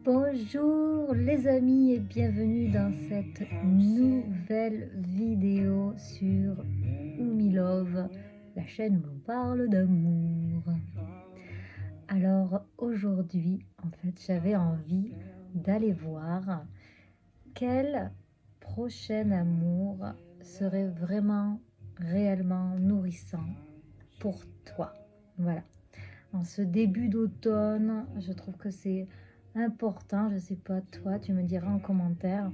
Bonjour les amis et bienvenue dans cette nouvelle vidéo sur Umi Love, la chaîne où l'on parle d'amour. Alors aujourd'hui, en fait, j'avais envie d'aller voir quel prochain amour serait vraiment, réellement nourrissant pour toi. Voilà. En ce début d'automne, je trouve que c'est important, je sais pas toi, tu me diras en commentaire,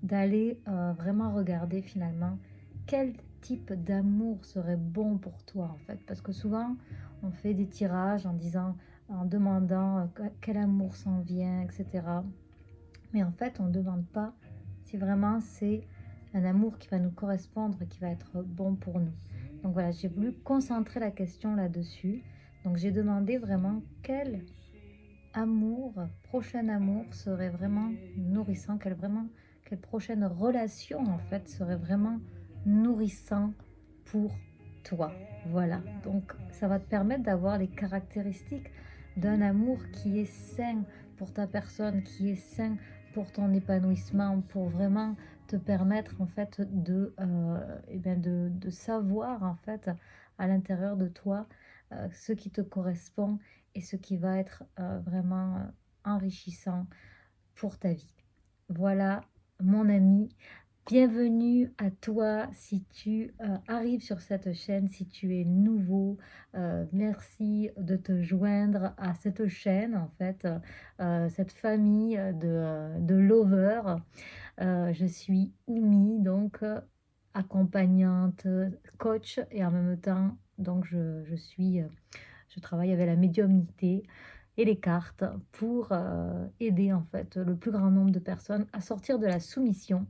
d'aller vraiment regarder finalement quel type d'amour serait bon pour toi en fait. Parce que souvent, on fait des tirages en disant, en demandant quel amour s'en vient, etc. Mais en fait, on ne demande pas si vraiment c'est un amour qui va nous correspondre et qui va être bon pour nous. Donc voilà, j'ai voulu concentrer la question là-dessus. Donc j'ai demandé vraiment quel amour, prochain amour serait vraiment nourrissant, quelle prochaine relation en fait serait vraiment nourrissant pour toi. Voilà, donc ça va te permettre d'avoir les caractéristiques d'un amour qui est sain pour ta personne, qui est sain pour ton épanouissement, pour vraiment te permettre en fait de savoir en fait à l'intérieur de toi ce qui te correspond et ce qui va être vraiment enrichissant pour ta vie. Voilà mon ami, bienvenue à toi si tu arrives sur cette chaîne, si tu es nouveau, merci de te joindre à cette chaîne en fait, cette famille de lovers. Je suis Oumi, donc accompagnante, coach et en même temps donc je travaille avec la médiumnité et les cartes pour aider en fait le plus grand nombre de personnes à sortir de la soumission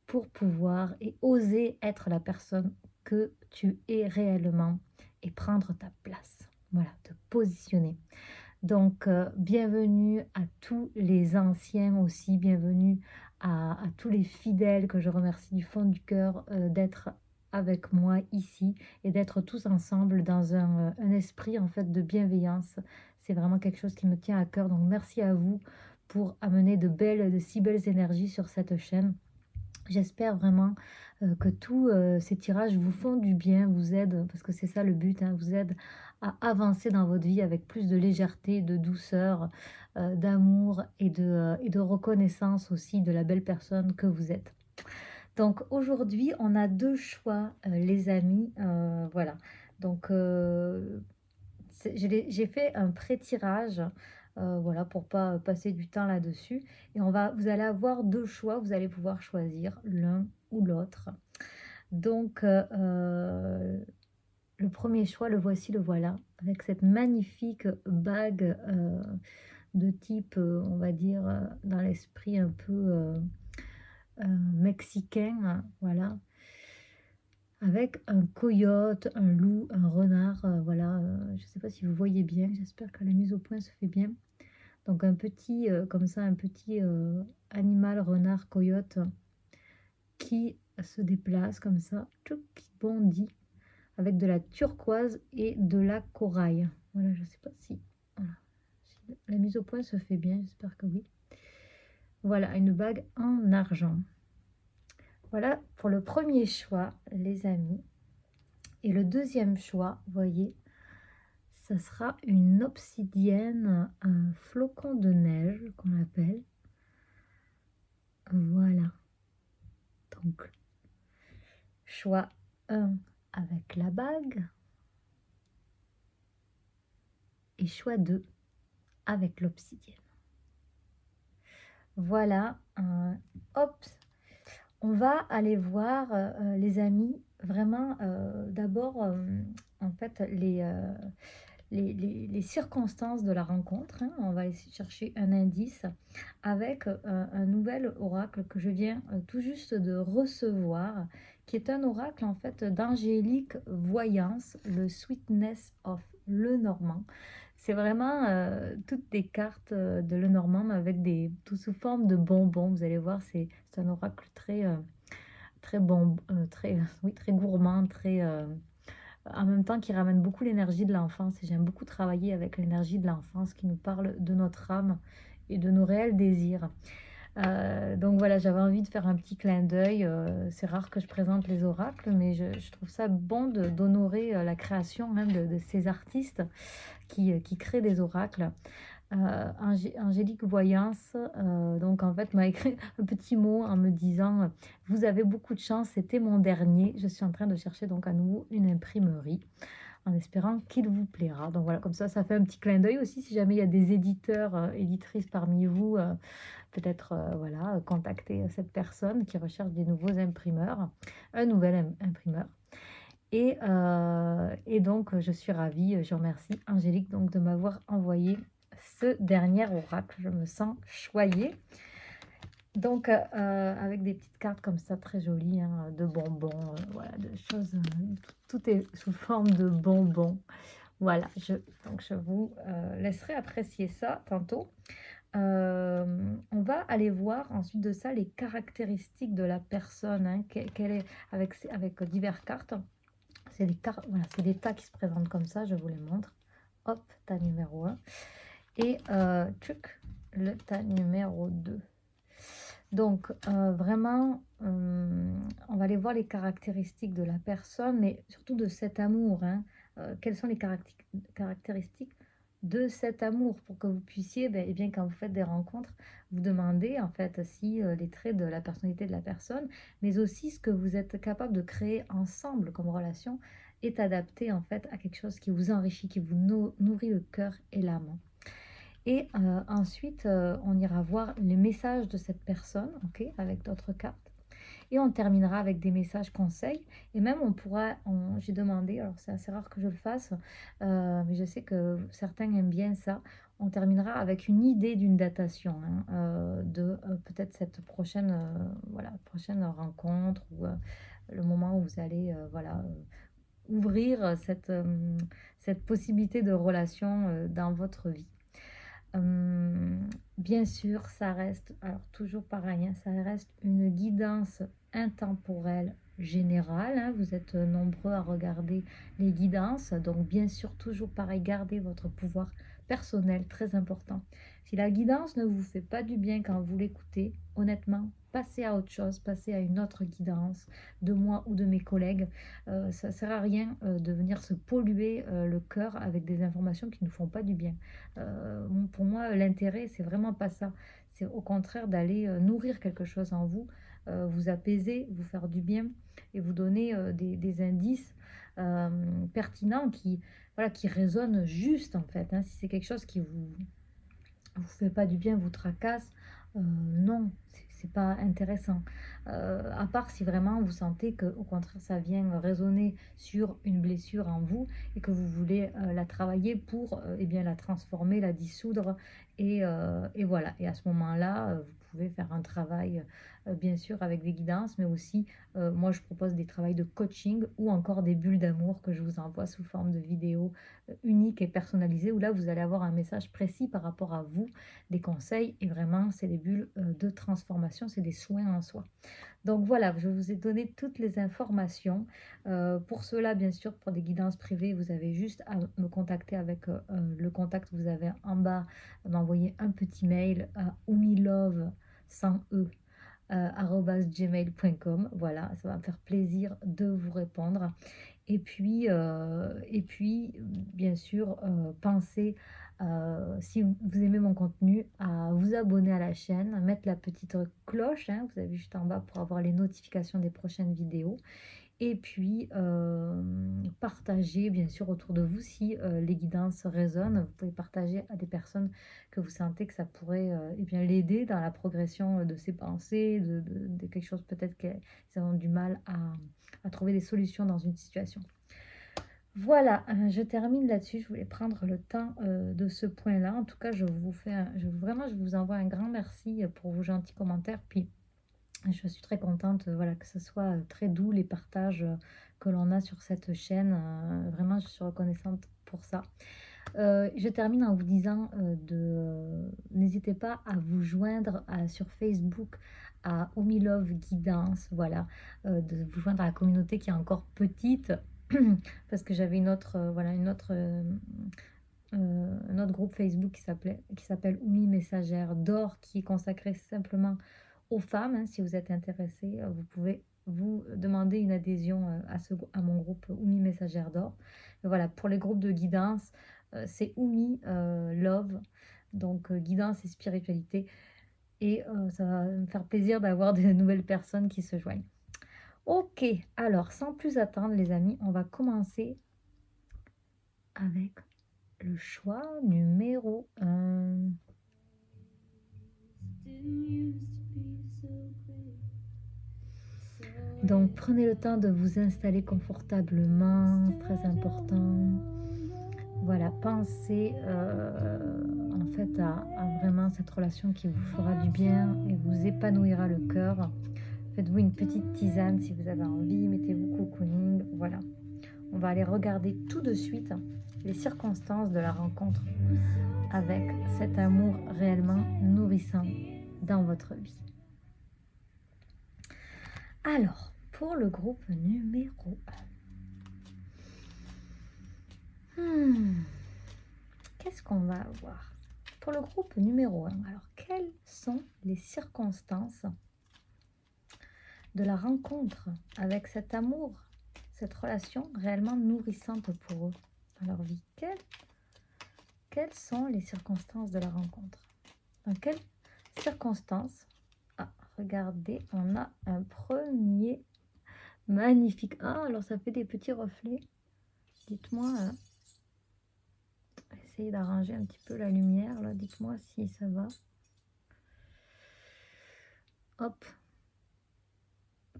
pour pouvoir et oser être la personne que tu es réellement et prendre ta place. Voilà, te positionner. Donc, bienvenue à tous les anciens aussi, bienvenue à tous les fidèles que je remercie du fond du cœur d'être avec moi ici et d'être tous ensemble dans un esprit en fait de bienveillance. C'est vraiment quelque chose qui me tient à cœur. Donc, merci à vous pour amener de si belles énergies sur cette chaîne. J'espère vraiment que tous ces tirages vous font du bien, vous aident, parce que c'est ça le but, hein, vous aident à avancer dans votre vie avec plus de légèreté, de douceur, d'amour et de reconnaissance aussi de la belle personne que vous êtes. Donc aujourd'hui, on a deux choix, les amis. Voilà. Donc j'ai fait un pré-tirage, voilà, pour pas passer du temps là-dessus. Et vous allez avoir deux choix, vous allez pouvoir choisir l'un ou l'autre. Donc, le premier choix, le voici, le voilà, avec cette magnifique bague de type, on va dire, dans l'esprit un peu mexicain, hein, voilà, avec un coyote, un loup, un renard, voilà, je ne sais pas si vous voyez bien, j'espère que la mise au point se fait bien. Donc un petit, comme ça, un petit animal renard coyote qui se déplace comme ça, tchouc, qui bondit avec de la turquoise et de la corail. Voilà, je ne sais pas si, voilà, si la mise au point se fait bien, j'espère que oui. Voilà, une bague en argent. Voilà pour le premier choix, les amis. Et le deuxième choix, vous voyez, ça sera une obsidienne, un flocon de neige qu'on appelle. Voilà. Donc, choix 1 avec la bague et choix 2 avec l'obsidienne. Voilà, hop, on va aller voir les amis, vraiment d'abord en fait les circonstances de la rencontre, hein. On va essayer de chercher un indice avec un nouvel oracle que je viens tout juste de recevoir, qui est un oracle en fait d'angélique voyance, le Sweetness of Lenormand. C'est vraiment toutes des cartes de Lenormand, mais avec tout sous forme de bonbons. Vous allez voir, c'est un oracle très bon, oui, très gourmand, en même temps qui ramène beaucoup l'énergie de l'enfance. Et j'aime beaucoup travailler avec l'énergie de l'enfance qui nous parle de notre âme et de nos réels désirs. Donc voilà, j'avais envie de faire un petit clin d'œil. C'est rare que je présente les oracles, mais je trouve ça bon d'honorer la création hein, de ces artistes qui créent des oracles. Angélique Voyance, donc en fait, m'a écrit un petit mot en me disant vous avez beaucoup de chance, c'était mon dernier. Je suis en train de chercher donc à nouveau une imprimerie en espérant qu'il vous plaira. Donc voilà, comme ça fait un petit clin d'œil aussi si jamais il y a des éditeurs, éditrices parmi vous, peut-être voilà, contacter cette personne qui recherche des nouveaux imprimeurs, un nouvel imprimeur. Et donc, je suis ravie, je remercie Angélique donc de m'avoir envoyé ce dernier oracle. Je me sens choyée. Donc, avec des petites cartes comme ça, très jolies, hein, de bonbons, voilà, de choses, tout est sous forme de bonbons. Voilà, donc je vous laisserai apprécier ça tantôt. On va aller voir ensuite de ça les caractéristiques de la personne, hein, quelle est, avec diverses cartes. C'est des cartes, voilà, c'est des tas qui se présentent comme ça, je vous les montre. Hop, tas numéro 1. Et tchuc, le tas numéro 2. Donc, vraiment, on va aller voir les caractéristiques de la personne, mais surtout de cet amour. Hein. Quelles sont les caractéristiques de cet amour pour que vous puissiez, eh bien, quand vous faites des rencontres, vous demander en fait si les traits de la personnalité de la personne, mais aussi ce que vous êtes capable de créer ensemble comme relation est adapté en fait à quelque chose qui vous enrichit, qui vous nourrit le cœur et l'âme. Et ensuite, on ira voir les messages de cette personne, ok, avec d'autres cartes. Et on terminera avec des messages conseils. Et même, j'ai demandé, alors c'est assez rare que je le fasse, mais je sais que certains aiment bien ça. On terminera avec une idée d'une datation, hein, de peut-être cette prochaine, prochaine rencontre ou le moment où vous allez, ouvrir cette possibilité de relation dans votre vie. Bien sûr, ça reste, alors toujours pareil, hein, ça reste une guidance intemporelle générale. Hein, vous êtes nombreux à regarder les guidances, donc bien sûr, toujours pareil, gardez votre pouvoir personnel, très important. Si la guidance ne vous fait pas du bien quand vous l'écoutez, honnêtement, passez à autre chose, passez à une autre guidance de moi ou de mes collègues. Ça ne sert à rien de venir se polluer le cœur avec des informations qui ne font pas du bien. Pour moi, l'intérêt, c'est vraiment pas ça. C'est au contraire d'aller nourrir quelque chose en vous, vous apaiser, vous faire du bien et vous donner des indices pertinents voilà, qui résonnent juste en fait. Hein. Si c'est quelque chose qui vous fait pas du bien, vous tracasse, non, c'est pas intéressant. À part si vraiment vous sentez que au contraire ça vient résonner sur une blessure en vous et que vous voulez la travailler pour eh bien la transformer, la dissoudre et voilà. Et à ce moment-là, vous pouvez faire un travail bien sûr avec des guidances, mais aussi moi je propose des travails de coaching ou encore des bulles d'amour que je vous envoie sous forme de vidéos unique et personnalisé où là vous allez avoir un message précis par rapport à vous, des conseils et vraiment c'est des bulles de transformation, c'est des soins en soi. Donc voilà, je vous ai donné toutes les informations. Pour cela, bien sûr, pour des guidances privées, vous avez juste à me contacter avec le contact que vous avez en bas, m'envoyer un petit mail à umilove sans e @gmail.com. Voilà, ça va me faire plaisir de vous répondre. Et puis, bien sûr, pensez, si vous aimez mon contenu, à vous abonner à la chaîne, à mettre la petite cloche, hein, vous avez juste en bas pour avoir les notifications des prochaines vidéos. Et puis, partagez bien sûr autour de vous si les guidances résonnent. Vous pouvez partager à des personnes que vous sentez que ça pourrait eh bien, l'aider dans la progression de ses pensées, de quelque chose peut-être qu'ils ont du mal à trouver des solutions dans une situation. Voilà, je termine là-dessus. Je voulais prendre le temps de ce point-là. En tout cas, je vous envoie un grand merci pour vos gentils commentaires. Puis, je suis très contente, voilà, que ce soit très doux les partages que l'on a sur cette chaîne. Vraiment, je suis reconnaissante pour ça. Je termine en vous disant n'hésitez pas à vous joindre sur Facebook à Omilove Guidance, voilà, de vous joindre à la communauté qui est encore petite, parce que j'avais une autre un autre groupe Facebook qui s'appelle Oumi Messagère d'or, qui est consacré simplement aux femmes. Hein. Si vous êtes intéressé, vous pouvez vous demander une adhésion à mon groupe Oumi Messagère d'or. Et voilà, pour les groupes de guidance, c'est Oumi Love, donc guidance et spiritualité. Et ça va me faire plaisir d'avoir de nouvelles personnes qui se joignent. Ok, alors sans plus attendre les amis, on va commencer avec le choix numéro 1. Donc prenez le temps de vous installer confortablement, c'est très important. Voilà, pensez en fait à vraiment cette relation qui vous fera du bien et vous épanouira le cœur. Faites-vous une petite tisane si vous avez envie, mettez-vous cocooning, voilà. On va aller regarder tout de suite les circonstances de la rencontre avec cet amour réellement nourrissant dans votre vie. Alors, pour le groupe numéro 1, qu'est-ce qu'on va avoir? Pour le groupe numéro 1, alors quelles sont les circonstances de la rencontre avec cet amour, cette relation réellement nourrissante pour eux dans leur vie? Quelles sont les circonstances de la rencontre? Dans quelles circonstances? Ah, regardez, on a un premier magnifique. Ah, alors ça fait des petits reflets. Dites-moi, essayez d'arranger un petit peu la lumière, là. Dites-moi si ça va. Hop.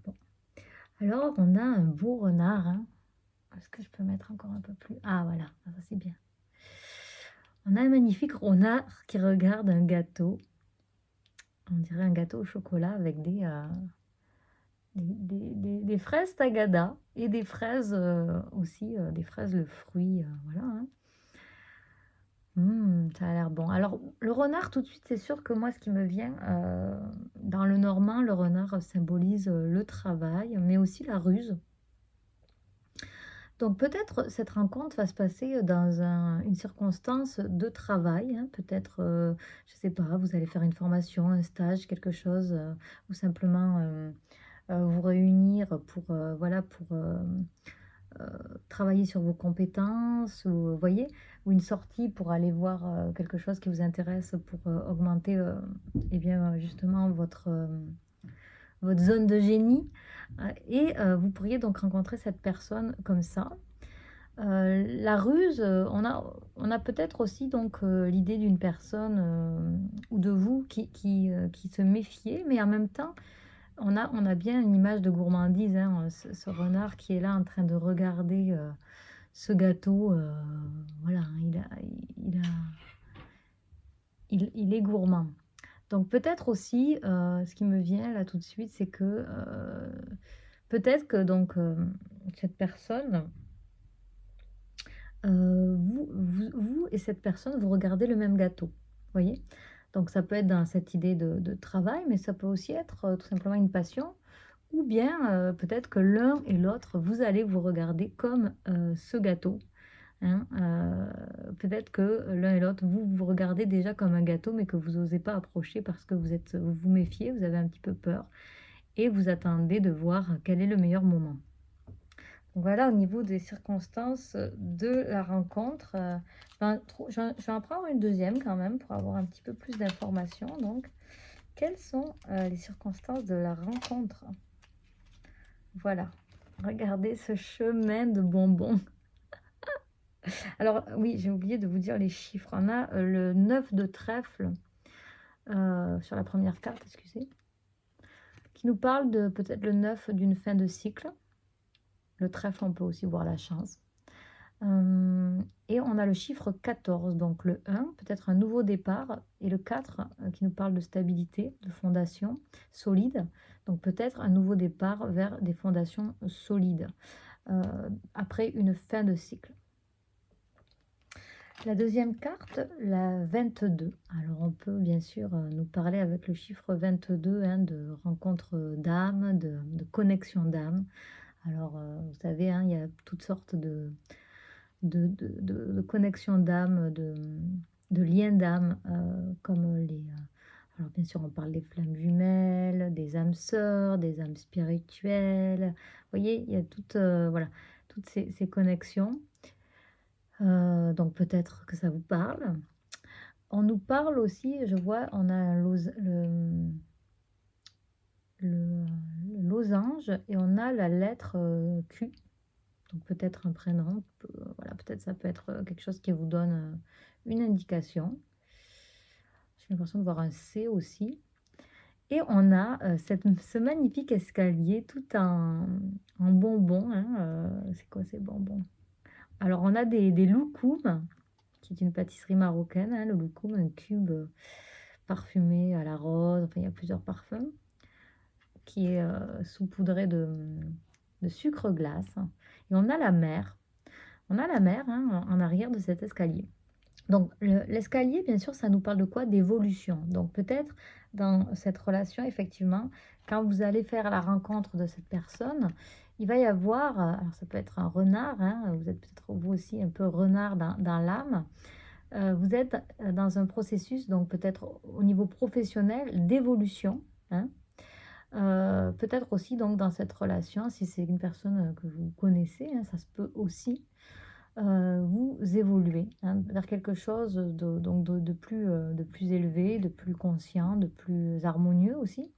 Bon. Alors, on a un beau renard. Hein. Est-ce que je peux mettre encore un peu plus? Ah, voilà, ça c'est bien. On a un magnifique renard qui regarde un gâteau. On dirait un gâteau au chocolat avec des fraises tagada et des fraises aussi, des fraises le fruit, voilà. Hein. Ça a l'air bon. Alors, le renard, tout de suite, c'est sûr que moi, ce qui me vient, dans le normand, le renard symbolise le travail, mais aussi la ruse. Donc, peut-être cette rencontre va se passer dans une circonstance de travail. Hein. Peut-être, je ne sais pas, vous allez faire une formation, un stage, quelque chose, ou simplement vous réunir pour, voilà, pour travailler sur vos compétences, ou vous voyez, ou une sortie pour aller voir quelque chose qui vous intéresse pour augmenter eh bien, justement votre zone de génie. Et vous pourriez donc rencontrer cette personne comme ça. La ruse, on a peut-être aussi donc l'idée d'une personne ou de vous qui se méfiait, mais en même temps, on a bien une image de gourmandise, hein, ce renard qui est là en train de regarder ce gâteau. Voilà, il est gourmand. Donc peut-être aussi, ce qui me vient là tout de suite, c'est que peut-être que donc cette personne, vous et cette personne, vous regardez le même gâteau. Vous voyez? Donc ça peut être dans cette idée de travail, mais ça peut aussi être tout simplement une passion. Ou bien peut-être que l'un et l'autre, vous allez vous regarder comme ce gâteau. Hein. Peut-être que l'un et l'autre, vous vous regardez déjà comme un gâteau, mais que vous n'osez pas approcher parce que vous vous méfiez, vous avez un petit peu peur. Et vous attendez de voir quel est le meilleur moment. Donc voilà, au niveau des circonstances de la rencontre, je vais en prendre une deuxième quand même pour avoir un petit peu plus d'informations. Donc, quelles sont les circonstances de la rencontre? Voilà, regardez ce chemin de bonbons. Alors oui, j'ai oublié de vous dire les chiffres. On a le 9 de trèfle sur la première carte, excusez, qui nous parle de peut-être le 9 d'une fin de cycle. Le trèfle, on peut aussi voir la chance. Et on a le chiffre 14, donc le 1, peut-être un nouveau départ, et le 4 qui nous parle de stabilité, de fondation solide, donc peut-être un nouveau départ vers des fondations solides, après une fin de cycle. La deuxième carte, la 22. Alors on peut bien sûr nous parler avec le chiffre 22 hein, de rencontre d'âme, de connexion d'âme. Alors vous savez, hein, il y a toutes sortes de connexion d'âme, de lien d'âme, comme alors bien sûr, on parle des flammes jumelles, des âmes sœurs, des âmes spirituelles. Vous voyez, il y a voilà, toutes ces connexions. Donc peut-être que ça vous parle. On nous parle aussi, je vois, on a le losange et on a la lettre Q. Donc peut-être un prénom, voilà, peut-être ça peut être quelque chose qui vous donne une indication. J'ai l'impression de voir un C aussi. Et on a ce magnifique escalier tout en bonbons, hein, c'est quoi ces bonbons? Alors on a des loukoums, qui est une pâtisserie marocaine, hein, le loukoum, un cube parfumé à la rose, enfin il y a plusieurs parfums, qui est saupoudré de sucre glace. Et on a la mer. On a la mer, hein, en arrière de cet escalier. Donc l'escalier, bien sûr, ça nous parle de quoi? D'évolution. Donc peut-être dans cette relation, effectivement, quand vous allez faire la rencontre de cette personne, il va y avoir, alors ça peut être un renard, hein, vous êtes peut-être vous aussi un peu renard dans l'âme. Vous êtes dans un processus, donc peut-être au niveau professionnel, d'évolution, hein. Peut-être aussi donc dans cette relation, si c'est une personne que vous connaissez, hein, ça se peut aussi vous évoluer, hein, vers quelque chose de plus élevé, de plus conscient, de plus harmonieux aussi.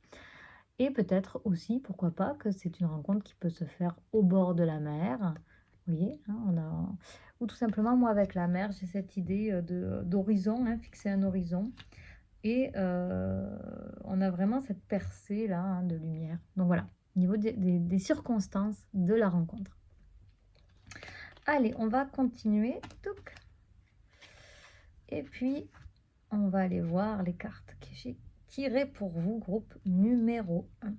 Et peut-être aussi, pourquoi pas, que c'est une rencontre qui peut se faire au bord de la mer. Vous voyez, hein, ou tout simplement, moi, avec la mer, j'ai cette idée d'horizon, hein, fixer un horizon. Et on a vraiment cette percée là, hein, de lumière. Donc voilà, au niveau des circonstances de la rencontre. Allez, on va continuer. Touc. Et puis, on va aller voir les cartes que j'ai tirées pour vous, groupe numéro 1.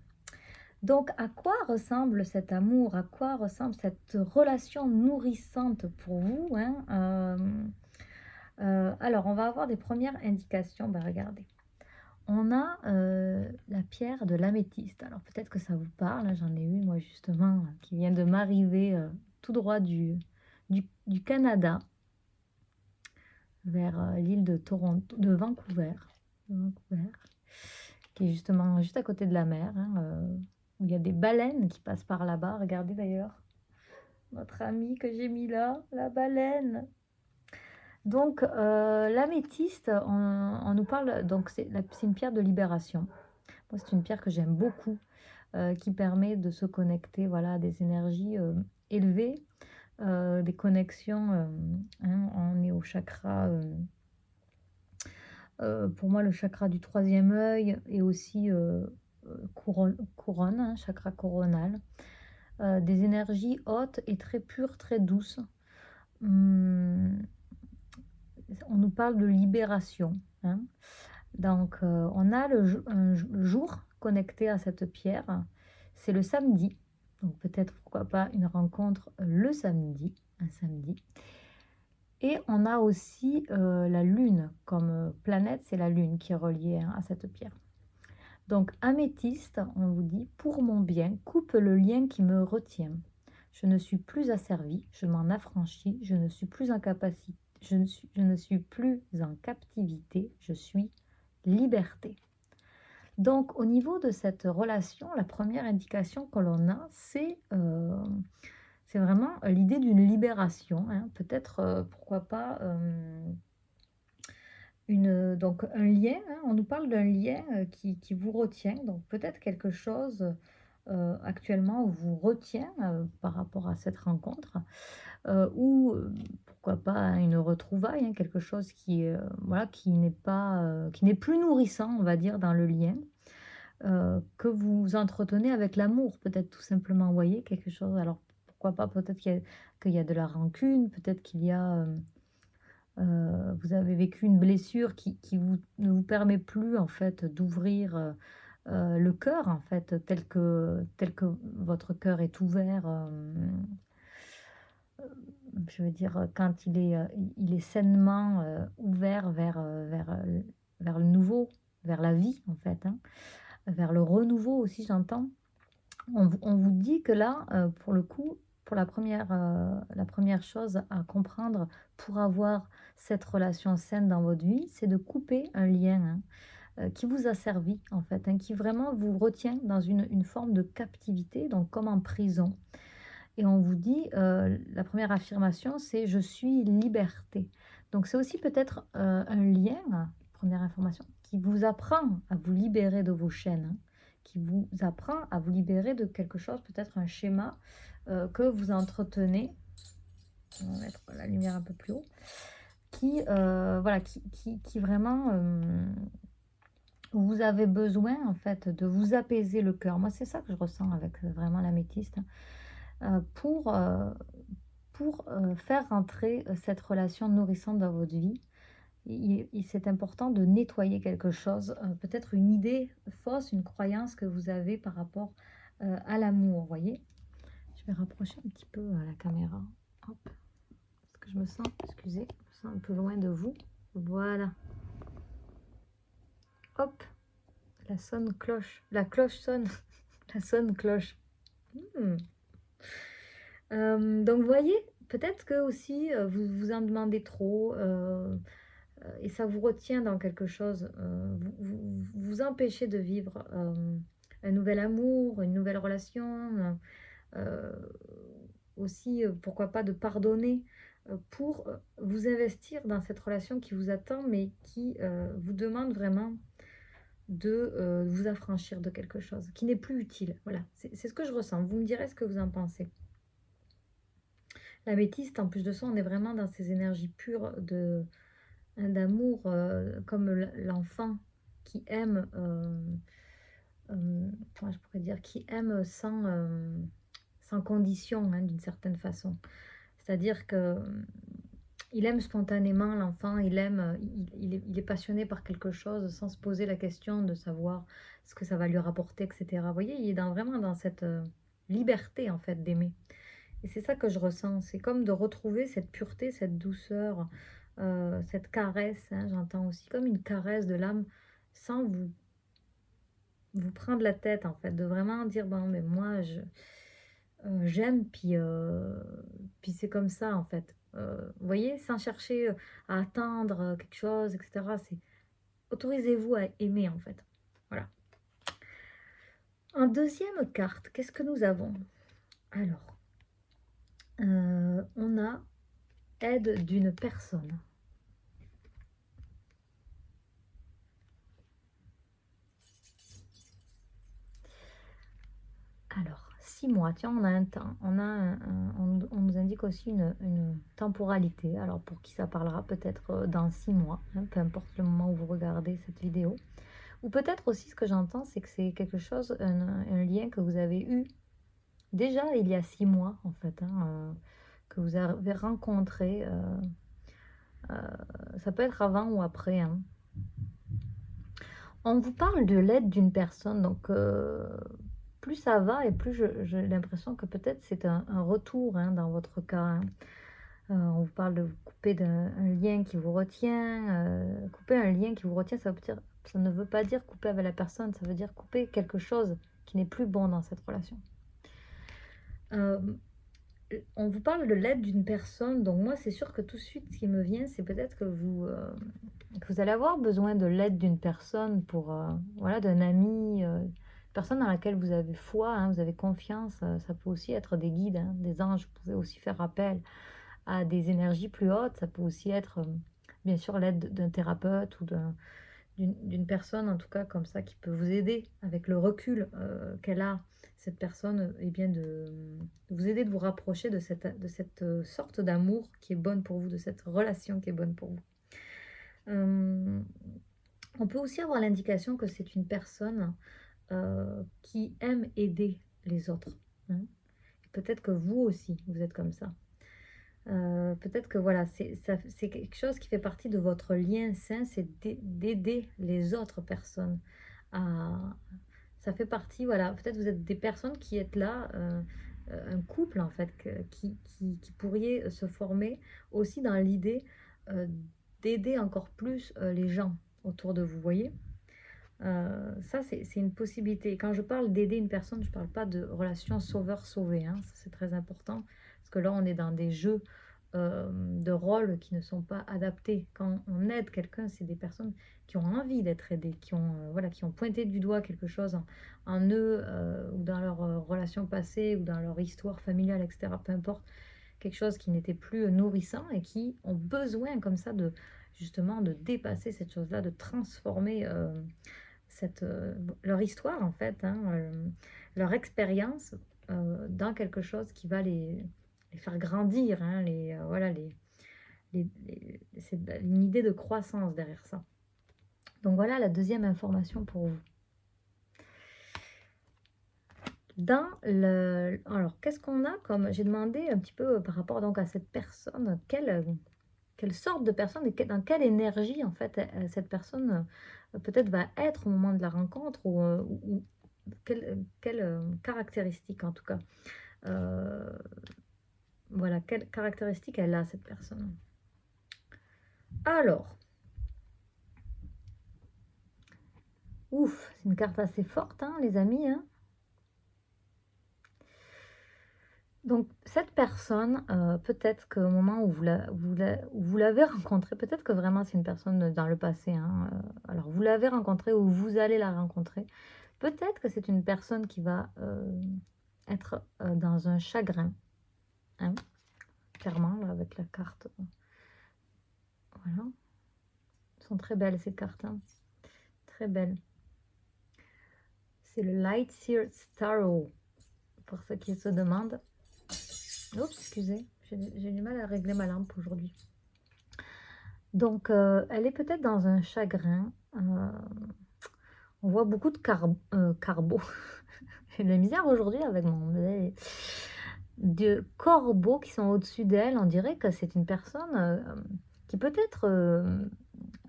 Donc, à quoi ressemble cet amour? À quoi ressemble cette relation nourrissante pour vous, hein? Alors, on va avoir des premières indications. Ben, regardez. On a la pierre de l'améthyste. Alors, peut-être que ça vous parle. J'en ai une, moi, justement, qui vient de m'arriver tout droit du Canada, vers l'île de Toronto, de Vancouver, qui est justement juste à côté de la mer, hein, où il y a des baleines qui passent par là-bas. Regardez d'ailleurs notre ami que j'ai mis là, la baleine. Donc l'améthyste, on nous parle, donc c'est une pierre de libération. Moi, c'est une pierre que j'aime beaucoup, qui permet de se connecter, voilà, à des énergies élevées, des connexions. Hein, on est au chakra. Pour moi, le chakra du troisième œil et aussi couronne, hein, chakra coronal. Des énergies hautes et très pures, très douces. On nous parle de libération, hein. Donc, on a un jour connecté à cette pierre, c'est le samedi. Donc, peut-être, pourquoi pas, une rencontre le samedi, un samedi. Et on a aussi la lune comme planète, c'est la lune qui est reliée, hein, à cette pierre. Donc améthyste, on vous dit, pour mon bien, coupe le lien qui me retient. Je ne suis plus asservie, je m'en affranchis, je ne suis plus en capacité, je ne suis plus en captivité, je suis liberté. Donc au niveau de cette relation, la première indication que l'on a, c'est vraiment l'idée d'une libération, hein. Peut-être, pourquoi pas, donc un lien, hein, on nous parle d'un lien qui vous retient, donc peut-être quelque chose actuellement vous retient par rapport à cette rencontre, ou pourquoi pas, hein, une retrouvaille, hein, quelque chose voilà, qui n'est pas, qui n'est plus nourrissant, on va dire, dans le lien, que vous entretenez avec l'amour, peut-être tout simplement, vous voyez, quelque chose. Alors pourquoi pas, peut-être qu'il y a de la rancune, peut-être qu'il y a vous avez vécu une blessure qui ne vous permet plus en fait d'ouvrir le cœur, en fait, tel que votre cœur est ouvert, je veux dire, quand il est sainement ouvert vers le nouveau, vers la vie, en fait, hein, vers le renouveau aussi, j'entends. On vous dit que là, pour le coup, pour la première chose à comprendre pour avoir cette relation saine dans votre vie, c'est de couper un lien, hein, qui vous a servi en fait, hein, qui vraiment vous retient dans une forme de captivité, donc comme en prison. Et on vous dit, la première affirmation, c'est: «Je suis liberté». Donc c'est aussi peut-être, un lien, première information, qui vous apprend à vous libérer de vos chaînes, hein, qui vous apprend à vous libérer de quelque chose, peut-être un schéma, que vous entretenez. On va mettre la lumière un peu plus haut, qui, voilà, qui vraiment, vous avez besoin en fait de vous apaiser le cœur. Moi, c'est ça que je ressens avec, vraiment l'améthyste, hein, pour faire rentrer, cette relation nourrissante dans votre vie. C'est important de nettoyer quelque chose, peut-être une idée fausse, une croyance que vous avez par rapport, à l'amour, vous voyez? Je vais rapprocher un petit peu, la caméra. Hop, parce que je me sens, excusez, je me sens un peu loin de vous. Voilà, hop, la cloche sonne, la sonne cloche. Mmh. Donc vous voyez, peut-être que aussi, vous vous en demandez trop, et ça vous retient dans quelque chose, vous empêchez de vivre, un nouvel amour, une nouvelle relation, aussi, pourquoi pas de pardonner, pour, vous investir dans cette relation qui vous attend, mais qui, vous demande vraiment de, vous affranchir de quelque chose qui n'est plus utile. Voilà, c'est ce que je ressens. Vous me direz ce que vous en pensez. L'améthyste, en plus de ça, on est vraiment dans ces énergies pures de d'amour, comme l'enfant qui aime, comment je pourrais dire? Qui aime sans condition, hein, d'une certaine façon. C'est-à-dire que, il aime spontanément l'enfant, il aime, il est passionné par quelque chose sans se poser la question de savoir ce que ça va lui rapporter et cetera. Vous voyez? Il est vraiment dans cette, liberté, en fait, d'aimer. Et c'est ça que je ressens, c'est comme de retrouver cette pureté, cette douceur, cette caresse, hein, j'entends aussi comme une caresse de l'âme, sans vous prendre la tête en fait, de vraiment dire: «Bon, mais moi j'aime puis c'est comme ça en fait». Vous voyez? Sans chercher, à atteindre, quelque chose et cetera, c'est autorisez-vous à aimer en fait. Voilà. En deuxième carte, qu'est-ce que nous avons? Alors, on a aide d'une personne. Alors, 6 mois, tiens, on a un temps, on a on nous indique aussi une temporalité. Alors, pour qui ça parlera? Peut-être, dans 6 mois, hein, peu importe le moment où vous regardez cette vidéo. Ou peut-être aussi, ce que j'entends, c'est que c'est quelque chose, un lien que vous avez eu déjà il y a 6 mois, en fait, hein, que vous avez rencontré, ça peut être avant ou après, hein. On vous parle de l'aide d'une personne, donc plus ça va et plus j'ai l'impression que peut-être c'est un retour, hein, dans votre cas, hein. On vous parle de vous couper d'un un lien qui vous retient, couper un lien qui vous retient, ça ne veut pas dire couper avec la personne, ça veut dire couper quelque chose qui n'est plus bon dans cette relation. Hem, on vous parle de l'aide d'une personne, donc moi, c'est sûr que tout de suite, ce qui me vient, c'est peut-être que vous allez avoir besoin de l'aide d'une personne pour, voilà, d'un ami, personne dans laquelle vous avez foi, hein, vous avez confiance, ça peut aussi être des guides, hein, des anges. Vous pouvez aussi faire appel à des énergies plus hautes. Ça peut aussi être, bien sûr, l'aide d'un thérapeute ou d'une personne, en tout cas, comme ça, qui peut vous aider avec le recul, qu'elle a, cette personne, et bien de vous aider, de vous rapprocher de cette, sorte d'amour qui est bonne pour vous, de cette relation qui est bonne pour vous. Hem, on peut aussi avoir l'indication que c'est une personne, qui aime aider les autres, hein. Peut-être que vous aussi, vous êtes comme ça. Peut-être que voilà, c'est quelque chose qui fait partie de votre lien sain, c'est d'aider les autres personnes à ça fait partie, voilà, peut-être vous êtes des personnes qui êtes là, un couple en fait, qui pourriez se former aussi dans l'idée, heu, d'aider encore plus, les gens autour de vous, voyez? Ça, c'est une possibilité. Et quand je parle d'aider une personne, je ne parle pas de relation sauveur-sauvé, hein. Ça, c'est très important. Parce que là, on est dans des jeux de rôles qui ne sont pas adaptés. Quand on aide quelqu'un, c'est des personnes qui ont envie d'être aidées, qui ont, voilà, qui ont pointé du doigt quelque chose en eux, ou dans leur relation passée, ou dans leur histoire familiale, etc. Peu importe, quelque chose qui n'était plus nourrissant et qui ont besoin comme ça de justement de dépasser cette chose-là, de transformer cette, leur histoire en fait, hein, leur expérience dans quelque chose qui va les faire grandir, hein, voilà, c'est une idée de croissance derrière ça. Donc voilà la deuxième information pour vous. Alors, qu'est-ce qu'on a comme... J'ai demandé un petit peu par rapport donc à cette personne, quelle sorte de personne et dans quelle énergie en fait cette personne peut-être va être au moment de la rencontre ou quelle caractéristique en tout cas. Voilà, quelle caractéristique elle a cette personne. Alors, ouf, c'est une carte assez forte, hein, les amis, hein. Donc, cette personne, peut-être qu'au moment où vous l'avez rencontrée, peut-être que vraiment c'est une personne dans le passé, hein, alors, vous l'avez rencontrée ou vous allez la rencontrer. Peut-être que c'est une personne qui va être dans un chagrin, hein, clairement, là, avec la carte. Voilà. Elles sont très belles, ces cartes, hein. Très belles. C'est le Light Seer Starro, pour ceux qui se demandent. Oups, excusez, j'ai du mal à régler ma lampe aujourd'hui. Donc, elle est peut-être dans un chagrin. On voit beaucoup de carbo. J'ai de la misère aujourd'hui avec mon... de corbeaux qui sont au-dessus d'elle. On dirait que c'est une personne qui peut-être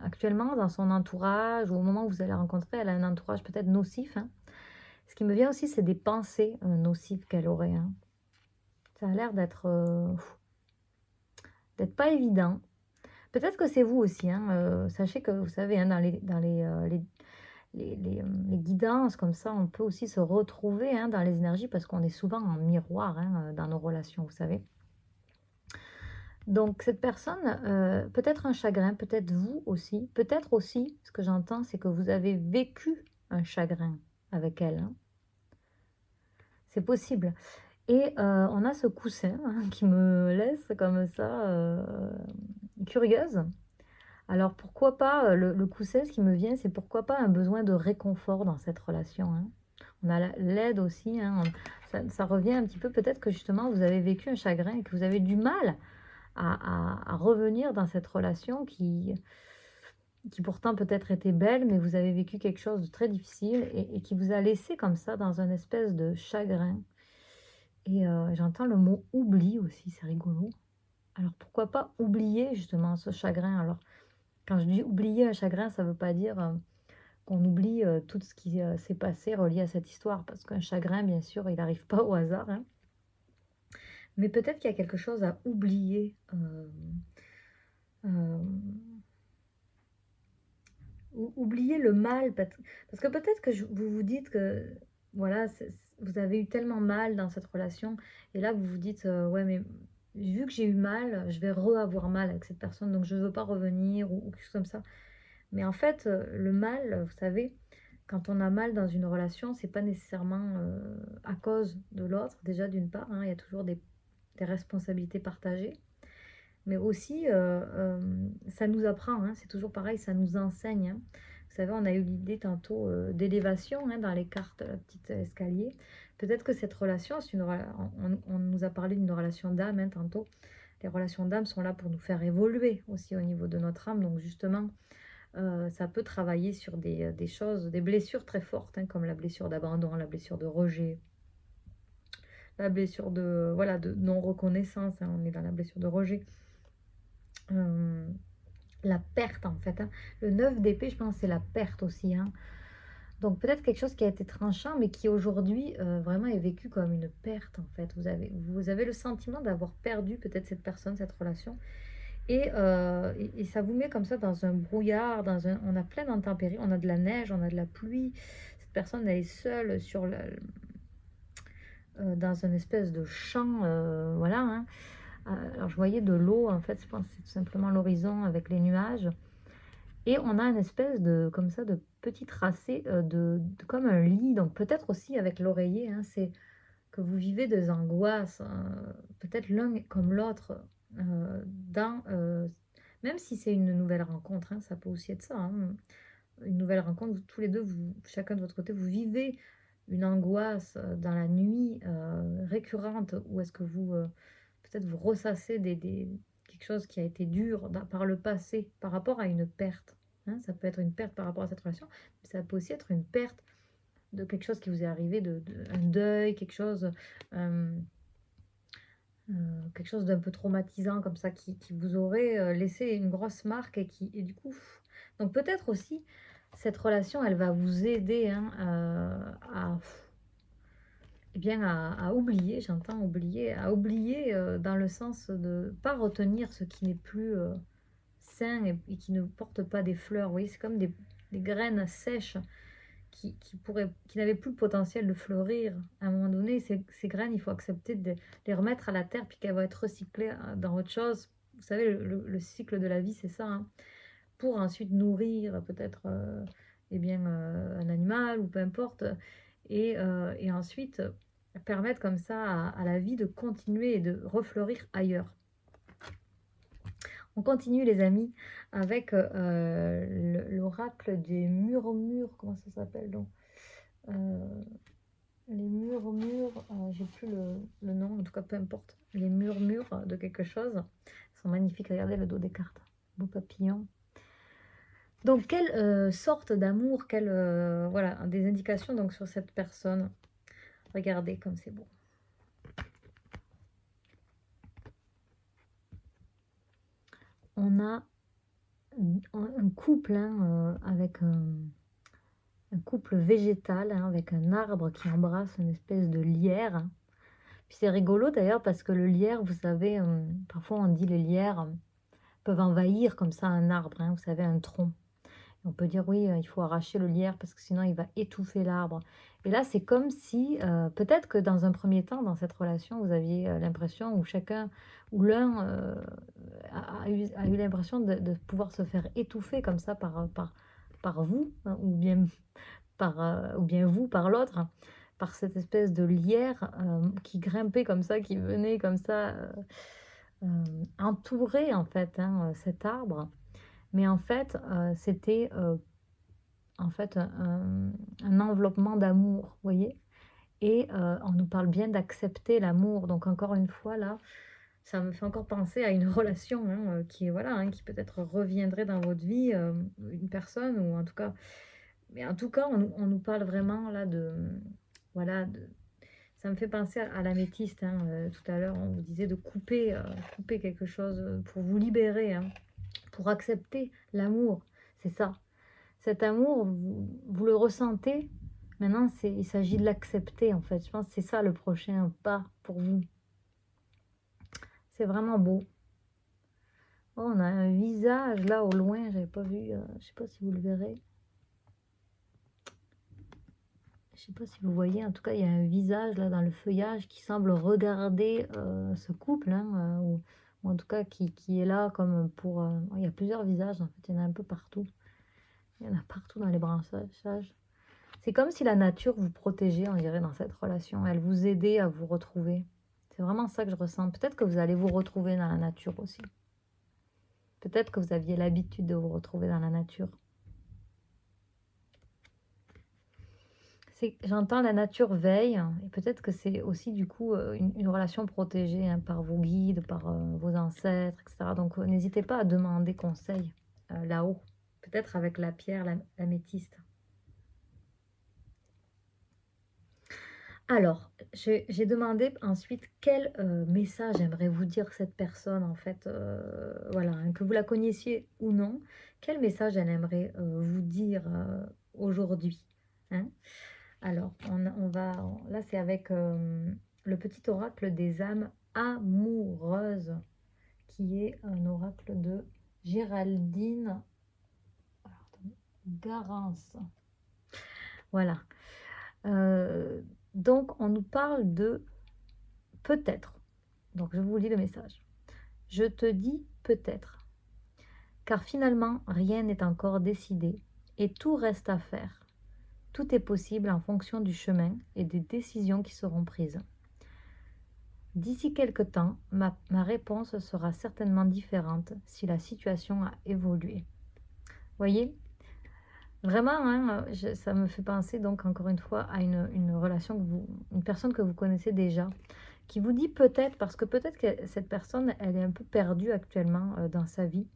actuellement dans son entourage, ou au moment où vous allez la rencontrer, elle a un entourage peut-être nocif, hein. Ce qui me vient aussi, c'est des pensées nocives qu'elle aurait, hein. Ça a l'air d'être pas évident. Peut-être que c'est vous aussi, hein. Sachez que vous savez, hein, dans les guidances comme ça, on peut aussi se retrouver, hein, dans les énergies parce qu'on est souvent en miroir, hein, dans nos relations, vous savez. Donc cette personne, peut-être un chagrin, peut-être vous aussi, peut-être aussi, ce que j'entends, c'est que vous avez vécu un chagrin avec elle, hein. C'est possible. Et on a ce coussin, hein, qui me laisse comme ça curieuse. Alors pourquoi pas, le coussin, ce qui me vient, c'est pourquoi pas un besoin de réconfort dans cette relation, hein. On a l'aide aussi, hein. Ça revient un petit peu, peut-être que justement vous avez vécu un chagrin et que vous avez du mal à revenir dans cette relation qui pourtant peut-être était belle, mais vous avez vécu quelque chose de très difficile et qui vous a laissé comme ça dans un espèce de chagrin. Et j'entends le mot oubli aussi, c'est rigolo. Alors pourquoi pas oublier justement ce chagrin. Alors quand je dis oublier un chagrin, ça ne veut pas dire qu'on oublie tout ce qui s'est passé relié à cette histoire, parce qu'un chagrin, bien sûr, il n'arrive pas au hasard, hein. Mais peut-être qu'il y a quelque chose à oublier. Euh, oublier le mal, parce que peut-être que vous vous dites que voilà, vous avez eu tellement mal dans cette relation, et là vous vous dites ouais, mais vu que j'ai eu mal, je vais re-avoir mal avec cette personne, donc je ne veux pas revenir ou quelque chose comme ça. Mais en fait, le mal, vous savez, quand on a mal dans une relation, c'est pas nécessairement à cause de l'autre, déjà d'une part, hein, il y a toujours des responsabilités partagées. Mais aussi, ça nous apprend, hein, c'est toujours pareil, ça nous enseigne, hein. Vous savez, on a eu l'idée tantôt d'élévation, hein, dans les cartes, la petite escalier. Peut-être que cette relation, on nous a parlé d'une relation d'âme, hein, tantôt. Les relations d'âme sont là pour nous faire évoluer aussi au niveau de notre âme. Donc justement, ça peut travailler sur des choses, des blessures très fortes, hein, comme la blessure d'abandon, la blessure de rejet, la blessure de, voilà, de non-reconnaissance, hein, on est dans la blessure de rejet. La perte en fait, hein. Le 9 d'épée, je pense, c'est la perte aussi, hein. Donc peut-être quelque chose qui a été tranchant, mais qui aujourd'hui vraiment est vécu comme une perte en fait. Vous avez le sentiment d'avoir perdu peut-être cette personne, cette relation. Et ça vous met comme ça dans un brouillard, on a plein d'intempéries, on a de la neige, on a de la pluie. Cette personne, elle est seule dans une espèce de champ, voilà, hein. Alors je voyais de l'eau, en fait, je pense que c'est tout simplement l'horizon avec les nuages. Et on a une espèce de, comme ça, de petit tracé, comme un lit, donc peut-être aussi avec l'oreiller, hein, c'est que vous vivez des angoisses, peut-être l'un comme l'autre, même si c'est une nouvelle rencontre, hein, ça peut aussi être ça, hein, une nouvelle rencontre, tous les deux, chacun de votre côté, vous vivez une angoisse dans la nuit récurrente, ou est-ce que peut-être vous ressassez quelque chose qui a été dur par le passé, par rapport à une perte, hein, ça peut être une perte par rapport à cette relation, mais ça peut aussi être une perte de quelque chose qui vous est arrivé, un deuil, euh, quelque chose d'un peu traumatisant comme ça, qui vous aurait laissé une grosse marque et du coup, donc peut-être aussi cette relation, elle va vous aider, hein, eh bien, à oublier, j'entends oublier, à oublier dans le sens de pas retenir ce qui n'est plus sain et qui ne porte pas des fleurs. Vous voyez, c'est comme des graines sèches qui n'avaient plus le potentiel de fleurir. À un moment donné, ces graines, il faut accepter de les remettre à la terre puis qu'elles vont être recyclées dans autre chose. Vous savez, le cycle de la vie, c'est ça, hein. Pour ensuite nourrir peut-être eh bien, un animal ou peu importe. Et ensuite permettre comme ça à la vie de continuer et de refleurir ailleurs. On continue les amis avec l'oracle des murmures, comment ça s'appelle donc les murmures, j'ai plus le nom, en tout cas peu importe, les murmures de quelque chose, ils sont magnifiques, regardez le dos des cartes, beau papillon. Donc quelle sorte d'amour, voilà, des indications donc sur cette personne, regardez comme c'est beau. On a un couple, hein, avec un couple végétal, hein, avec un arbre qui embrasse une espèce de lierre. Puis c'est rigolo d'ailleurs parce que le lierre, vous savez, parfois on dit les lierres peuvent envahir comme ça un arbre, hein, vous savez, un tronc. Et on peut dire oui, il faut arracher le lierre parce que sinon il va étouffer l'arbre. Et là, c'est comme si, peut-être que dans un premier temps, dans cette relation, vous aviez l'impression, ou l'un a eu l'impression de pouvoir se faire étouffer comme ça par vous, hein, ou bien vous par l'autre, par cette espèce de lierre qui grimpait comme ça, qui venait comme ça entourer en fait, hein, cet arbre. Mais en fait, c'était en fait un enveloppement d'amour, vous voyez. Et on nous parle bien d'accepter l'amour. Donc encore une fois là, ça me fait encore penser à une relation, hein, qui est voilà, hein, qui peut-être reviendrait dans votre vie, une personne, ou en tout cas, mais en tout cas, on nous parle vraiment là voilà, ça me fait penser à l'améthyste, hein, tout à l'heure, on vous disait de couper quelque chose pour vous libérer, hein, pour accepter l'amour. C'est ça. Cet amour, vous le ressentez. Maintenant, il s'agit de l'accepter, en fait. Je pense que c'est ça le prochain pas pour vous. C'est vraiment beau. Oh, on a un visage là au loin, j'avais pas vu. Je sais pas si vous le verrez. Je sais pas si vous voyez, en tout cas, il y a un visage là dans le feuillage qui semble regarder ce couple, hein, ou en tout cas qui est là comme pour... il y a plusieurs visages, en fait, il y en a un peu partout. Il y en a partout dans les branchages. C'est comme si la nature vous protégeait, on dirait, dans cette relation. Elle vous aidait à vous retrouver. C'est vraiment ça que je ressens. Peut-être que vous allez vous retrouver dans la nature aussi. Peut-être que vous aviez l'habitude de vous retrouver dans la nature. J'entends la nature veille, et peut-être que c'est aussi du coup une relation protégée, hein, par vos guides, par vos ancêtres, etc. Donc n'hésitez pas à demander conseil là-haut, peut-être avec la pierre, l'améthyste. Alors, j'ai demandé ensuite quel message aimerait vous dire cette personne, en fait, voilà, hein, que vous la connaissiez ou non, quel message elle aimerait vous dire aujourd'hui, hein. Alors, là c'est avec le petit oracle des âmes amoureuses qui est un oracle de Géraldine Garance. Voilà. Donc, on nous parle de peut-être. Donc, je vous lis le message. Je te dis peut-être, car finalement, rien n'est encore décidé et tout reste à faire. Tout est possible en fonction du chemin et des décisions qui seront prises. D'ici quelque temps, ma réponse sera certainement différente si la situation a évolué. Voyez, vraiment, hein, ça me fait penser donc encore une fois à une relation, une personne que vous connaissez déjà, qui vous dit peut-être, parce que peut-être que cette personne, elle est un peu perdue actuellement dans sa vie.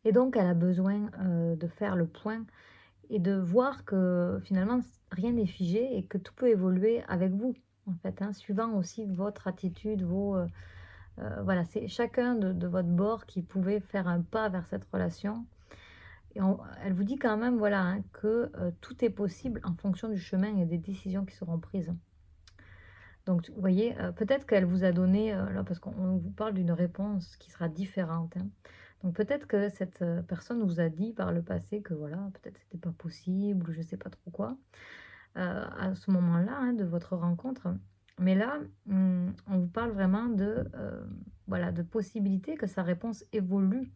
Et donc, elle a besoin de faire le point et de voir que finalement, rien n'est figé et que tout peut évoluer avec vous, en fait, hein, suivant aussi votre attitude, voilà, c'est chacun de votre bord qui pouvait faire un pas vers cette relation. Et elle vous dit quand même, voilà, hein, que tout est possible en fonction du chemin et des décisions qui seront prises. Donc, vous voyez, peut-être qu'elle vous a donné, là, parce qu'on vous parle d'une réponse qui sera différente, hein. Donc, peut-être que cette personne vous a dit par le passé que, voilà, peut-être c'était pas possible, ou je sais pas trop quoi, à ce moment-là, hein, de votre rencontre. Mais là, on vous parle vraiment voilà, de possibilité que sa réponse évolue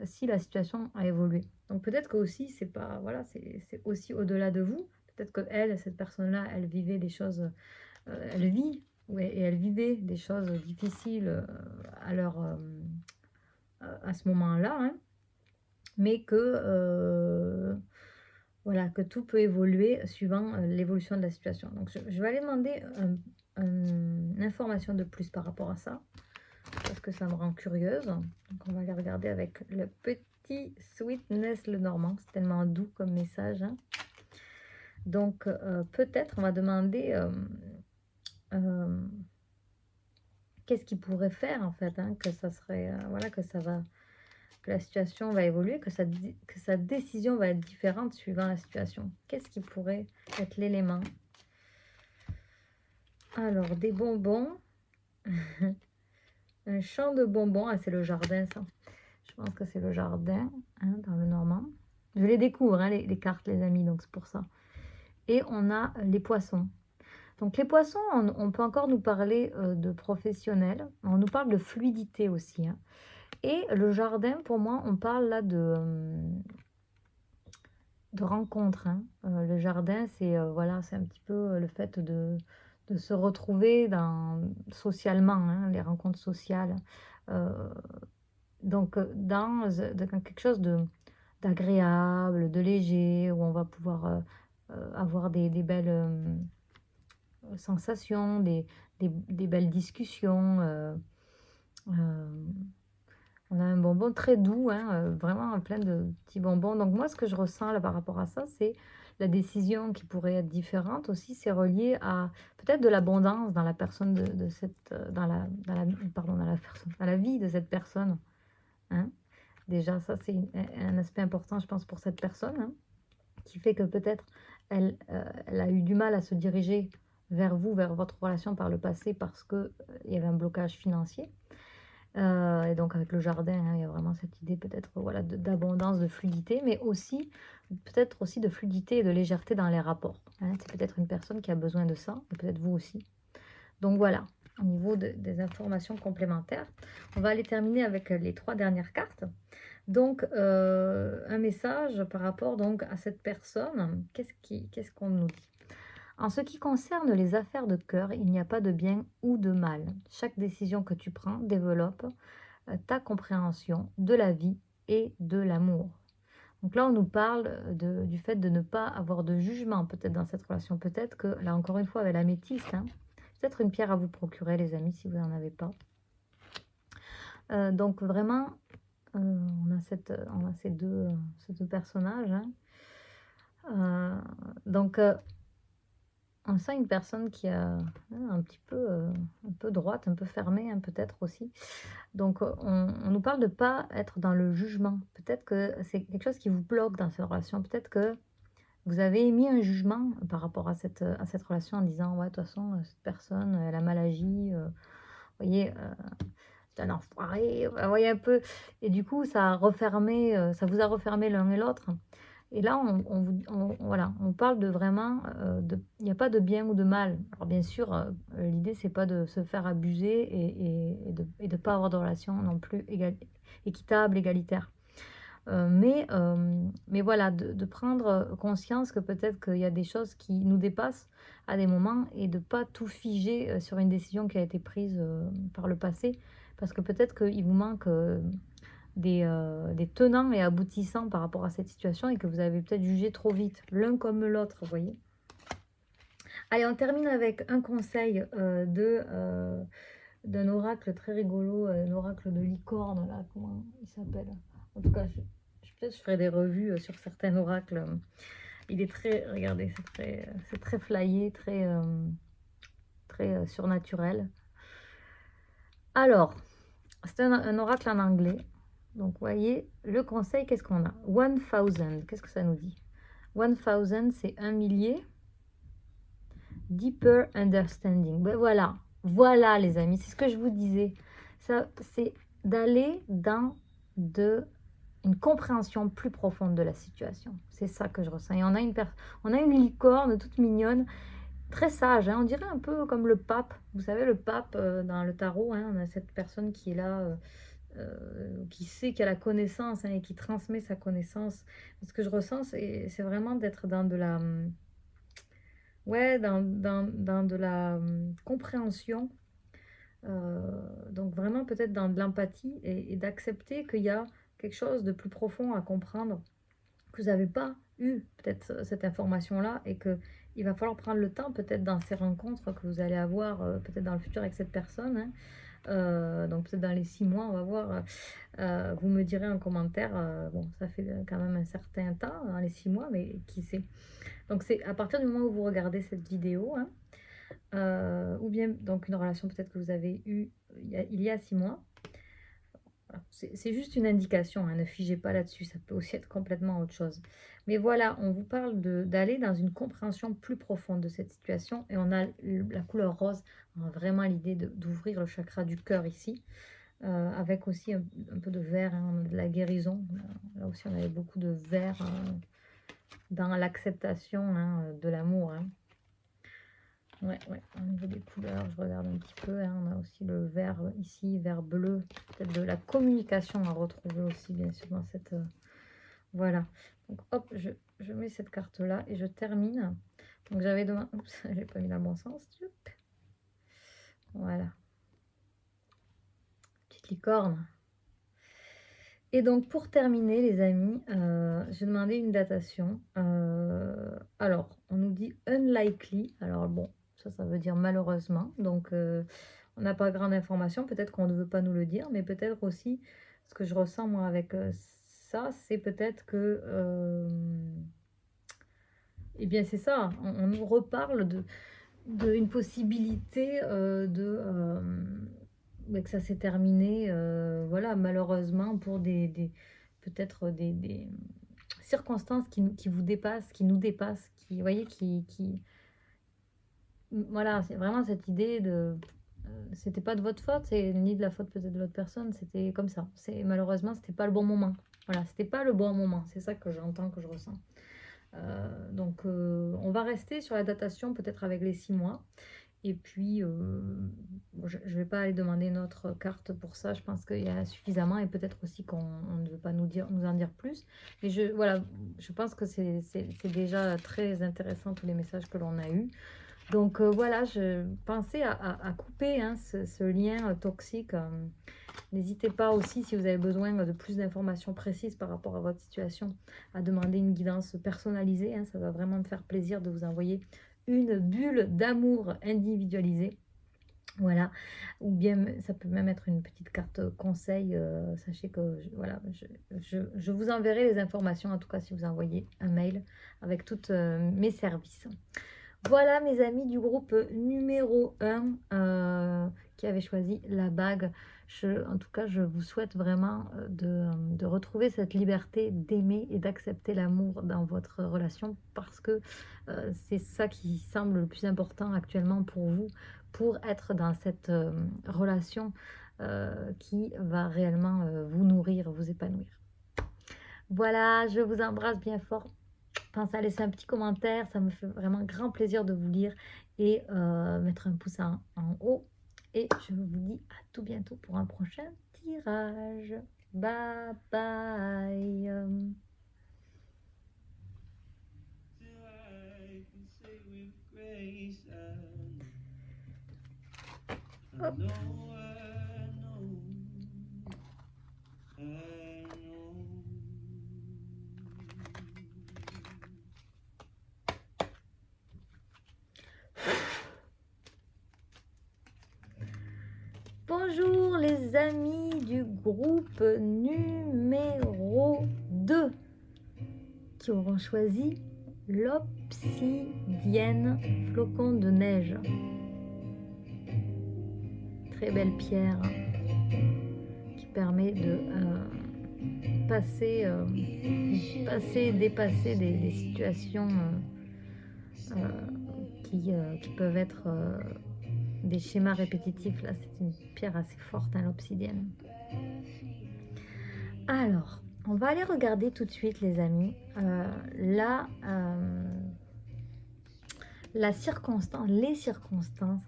si la situation a évolué. Donc, peut-être que aussi, c'est pas, voilà, c'est aussi au-delà de vous. Peut-être que elle, cette personne-là, elle vivait des choses elle vit, ouais, et elle vivait des choses difficiles à ce moment-là, hein, mais que voilà, que tout peut évoluer suivant l'évolution de la situation. Donc je vais aller demander une information de plus par rapport à ça, parce que ça me rend curieuse. Donc on va aller regarder avec le petit Sweetness le Normand, c'est tellement doux comme message, hein. Donc peut-être on va demander qu'est-ce qui pourrait faire en fait, hein, que ça serait, voilà, que la situation va évoluer, que sa décision va être différente suivant la situation. Qu'est-ce qui pourrait être l'élément? Alors, des bonbons. Un champ de bonbons. Ah, c'est le jardin, ça. Je pense que c'est le jardin, hein, dans le Normand. Je les découvre, hein, les cartes, les amis, donc c'est pour ça. Et on a les poissons. Donc, les poissons, on peut encore nous parler de professionnels. On nous parle de fluidité aussi, hein. Et le jardin, pour moi, on parle là de rencontre, hein. Le jardin, c'est voilà, c'est un petit peu le fait de se retrouver socialement, hein, les rencontres sociales. Euh, donc, dans quelque chose d'agréable, de léger, où on va pouvoir avoir des belles sensations, des belles discussions. Euh, On a un bonbon très doux, hein, vraiment plein de petits bonbons. Donc moi, ce que je ressens là par rapport à ça, c'est la décision qui pourrait être différente aussi. C'est relié à peut-être de l'abondance dans la personne de cette, pardon, dans la vie de cette personne, hein. Déjà, ça, c'est un aspect important, je pense, pour cette personne, hein, qui fait que peut-être elle a eu du mal à se diriger vers vous, vers votre relation par le passé parce que il y avait un blocage financier. Et donc avec le jardin, hein, il y a vraiment cette idée peut-être voilà, d'abondance, de fluidité, mais aussi peut-être aussi de fluidité et de légèreté dans les rapports, hein. C'est peut-être une personne qui a besoin de ça, et peut-être vous aussi. Donc voilà, au niveau des informations complémentaires, on va aller terminer avec les 3 dernières cartes. Donc un message par rapport donc à cette personne, qu'est-ce qu'on nous dit? En ce qui concerne les affaires de cœur, il n'y a pas de bien ou de mal. Chaque décision que tu prends développe ta compréhension de la vie et de l'amour. Donc là, on nous parle du fait de ne pas avoir de jugement peut-être dans cette relation. Peut-être que, là encore une fois, avec l'améthyste, hein, peut-être une pierre à vous procurer, les amis, si vous n'en avez pas. Donc vraiment, on a ces deux personnages, hein. Donc, on sent une personne qui a un petit peu, un peu droite, un peu fermée, hein, peut-être aussi. Donc, on nous parle de ne pas être dans le jugement. Peut-être que c'est quelque chose qui vous bloque dans cette relation. Peut-être que vous avez émis un jugement par rapport à cette relation en disant, ouais, de toute façon, cette personne, elle a mal agi. Vous voyez, t'es un enfoiré, vous voyez un peu? Et du coup, ça a refermé, ça vous a refermé l'un et l'autre. Et là, voilà, on parle de vraiment, il n'y a pas de bien ou de mal. Alors bien sûr, l'idée, c'est pas de se faire abuser et de pas avoir de relation non plus équitable, égalitaire. Mais voilà, de prendre conscience que peut-être qu'il y a des choses qui nous dépassent à des moments et de pas tout figer sur une décision qui a été prise par le passé. Parce que peut-être qu'il vous manque des tenants et aboutissants par rapport à cette situation et que vous avez peut-être jugé trop vite, l'un comme l'autre, vous voyez. Allez, on termine avec un conseil d'un oracle très rigolo, un oracle de licorne, là, comment il s'appelle? En tout cas, peut-être je ferai des revues sur certains oracles. Il est très, regardez, c'est très flyé, très surnaturel. Alors, c'est un oracle en anglais. Donc, vous voyez, le conseil, qu'est-ce qu'on a? 1000, qu'est-ce que ça nous dit? 1000, c'est un millier. Deeper understanding. Ben voilà, voilà les amis, c'est ce que je vous disais. Ça, c'est d'aller dans une compréhension plus profonde de la situation. C'est ça que je ressens. Et on a une licorne toute mignonne, très sage, hein, on dirait un peu comme le pape. Vous savez, le pape dans le tarot, hein, on a cette personne qui est là, qui sait, qui a la connaissance hein, et qui transmet sa connaissance. Ce que je ressens, c'est vraiment d'être dans de la... Ouais, dans de la compréhension. Donc vraiment peut-être dans de l'empathie et d'accepter qu'il y a quelque chose de plus profond à comprendre, que vous n'avez pas eu peut-être cette information-là et que il va falloir prendre le temps peut-être dans ces rencontres que vous allez avoir peut-être dans le futur avec cette personne. Hein. Donc peut-être dans les 6 mois, on va voir. Vous me direz en commentaire, bon, ça fait quand même un certain temps, dans les 6 mois, mais qui sait. Donc c'est à partir du moment où vous regardez cette vidéo, hein, ou bien donc une relation peut-être que vous avez eue il y a 6 mois. C'est juste une indication, hein, ne figez pas là-dessus, ça peut aussi être complètement autre chose. Mais voilà, on vous parle d'aller dans une compréhension plus profonde de cette situation et on a la couleur rose, on a vraiment l'idée d'ouvrir le chakra du cœur ici, avec aussi un peu de vert, hein, de la guérison. Là aussi, on avait beaucoup de vert dans l'acceptation hein, de l'amour. Hein. Ouais, au niveau des couleurs, je regarde un petit peu. Hein, on a aussi le vert ici, vert bleu. Peut-être de la communication à retrouver aussi, bien sûr, dans cette... voilà. Donc, hop, je mets cette carte-là et je termine. Donc, j'avais demandé... Oups, j'ai pas mis dans le bon sens. Voilà. Petite licorne. Et donc, pour terminer, les amis, j'ai demandé une datation. Alors, on nous dit unlikely. Alors, bon, ça veut dire malheureusement. Donc, on n'a pas grande information. Peut-être qu'on ne veut pas nous le dire, mais peut-être aussi, ce que je ressens, moi, avec ça, c'est peut-être que... eh bien, c'est ça. On nous reparle d'une possibilité que ça s'est terminé, voilà, malheureusement, pour peut-être des circonstances qui vous dépassent, qui nous dépassent, qui, vous voyez, voilà, c'est vraiment cette idée de, c'était pas de votre faute, c'est ni de la faute peut-être de l'autre personne, c'était comme ça. Malheureusement, c'était pas le bon moment. Voilà, c'était pas le bon moment. C'est ça que j'entends, que je ressens. Donc, on va rester sur la datation peut-être avec les 6 mois. Et puis, je ne vais pas aller demander une autre carte pour ça. Je pense qu'il y en a suffisamment et peut-être aussi qu'on ne veut pas nous en dire plus. Mais voilà, je pense que c'est déjà très intéressant tous les messages que l'on a eus. Donc voilà, je pensais à couper hein, ce lien toxique. N'hésitez pas aussi, si vous avez besoin de plus d'informations précises par rapport à votre situation, à demander une guidance personnalisée. Hein, ça va vraiment me faire plaisir de vous envoyer une bulle d'amour individualisée. Voilà, ou bien ça peut même être une petite carte conseil. Sachez que voilà, je vous enverrai les informations, en tout cas si vous envoyez un mail avec tous mes services. Voilà mes amis du groupe numéro 1 qui avait choisi la bague. En tout cas, je vous souhaite vraiment de retrouver cette liberté d'aimer et d'accepter l'amour dans votre relation parce que c'est ça qui semble le plus important actuellement pour vous, pour être dans cette relation qui va réellement vous nourrir, vous épanouir. Voilà, je vous embrasse bien fort. Pensez à laisser un petit commentaire, ça me fait vraiment grand plaisir de vous lire et mettre un pouce en haut. Et je vous dis à tout bientôt pour un prochain tirage. Bye bye. Hop. Bonjour les amis du groupe numéro 2 qui auront choisi l'obsidienne flocon de neige. Très belle pierre qui permet de dépasser des situations qui peuvent être des schémas répétitifs. Là, c'est une pierre assez forte, hein, l'obsidienne. Alors, on va aller regarder tout de suite, les amis, les circonstances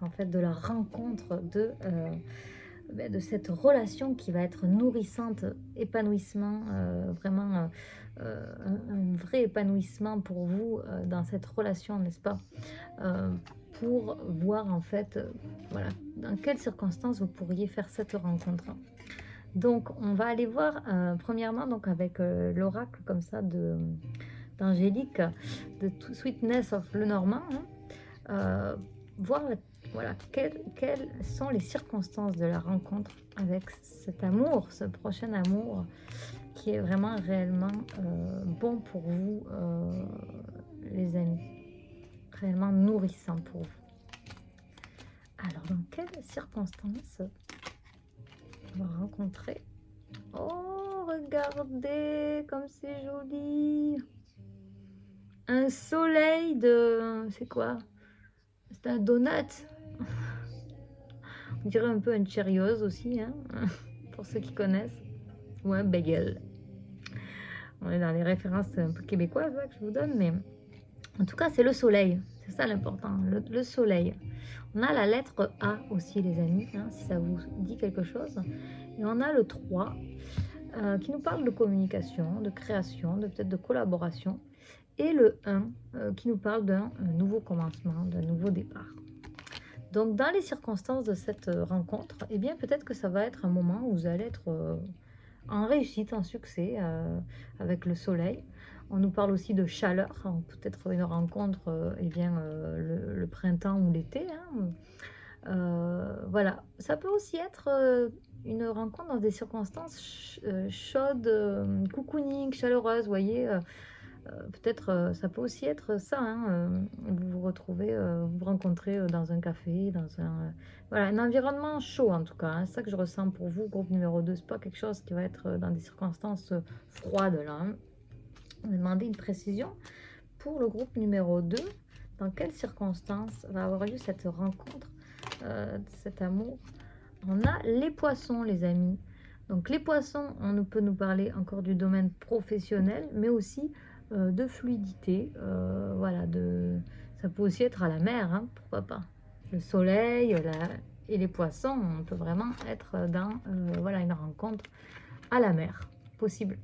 en fait de la rencontre de cette relation qui va être nourrissante, épanouissement, vraiment un vrai épanouissement pour vous dans cette relation, n'est-ce pas, pour voir en fait, voilà, dans quelles circonstances vous pourriez faire cette rencontre. Donc, on va aller voir premièrement donc avec l'oracle comme ça d'Angélique, de Sweetness of Lenormand, hein, voir voilà, quelles sont les circonstances de la rencontre avec cet amour, ce prochain amour qui est vraiment réellement bon pour vous, les amis, réellement nourrissant pour vous. Alors, dans quelles circonstances on va rencontrer? Oh, regardez comme c'est joli! Un soleil de... C'est quoi? C'est un donut. On dirait un peu un Cheerios aussi, hein, pour ceux qui connaissent. Ou un bagel. On est dans les références un peu québécoises là, que je vous donne, mais en tout cas, c'est le soleil. C'est ça l'important, le soleil. On a la lettre A aussi, les amis, hein, si ça vous dit quelque chose. Et on a le 3, qui nous parle de communication, de création, peut-être de collaboration. Et le 1, qui nous parle d'un nouveau commencement, d'un nouveau départ. Donc, dans les circonstances de cette rencontre, eh bien, peut-être que ça va être un moment où vous allez être en réussite, en succès, avec le soleil. On nous parle aussi de chaleur, hein, peut-être une rencontre, eh bien, le printemps ou l'été. Hein. Voilà, ça peut aussi être une rencontre dans des circonstances chaudes, cocooning, chaleureuses, vous voyez. Peut-être ça peut aussi être ça, hein, vous vous retrouvez, vous rencontrez dans un café, dans voilà, un environnement chaud en tout cas, hein, c'est ça que je ressens pour vous, groupe numéro 2, c'est pas quelque chose qui va être dans des circonstances froides là. Hein. On a demandé une précision pour le groupe numéro 2, dans quelles circonstances va avoir lieu cette rencontre, cet amour. On a les poissons, les amis. Donc les poissons, on peut nous parler encore du domaine professionnel, mais aussi de fluidité. Voilà, ça peut aussi être à la mer, hein, pourquoi pas. Le soleil et les poissons, on peut vraiment être dans voilà, une rencontre à la mer, possible.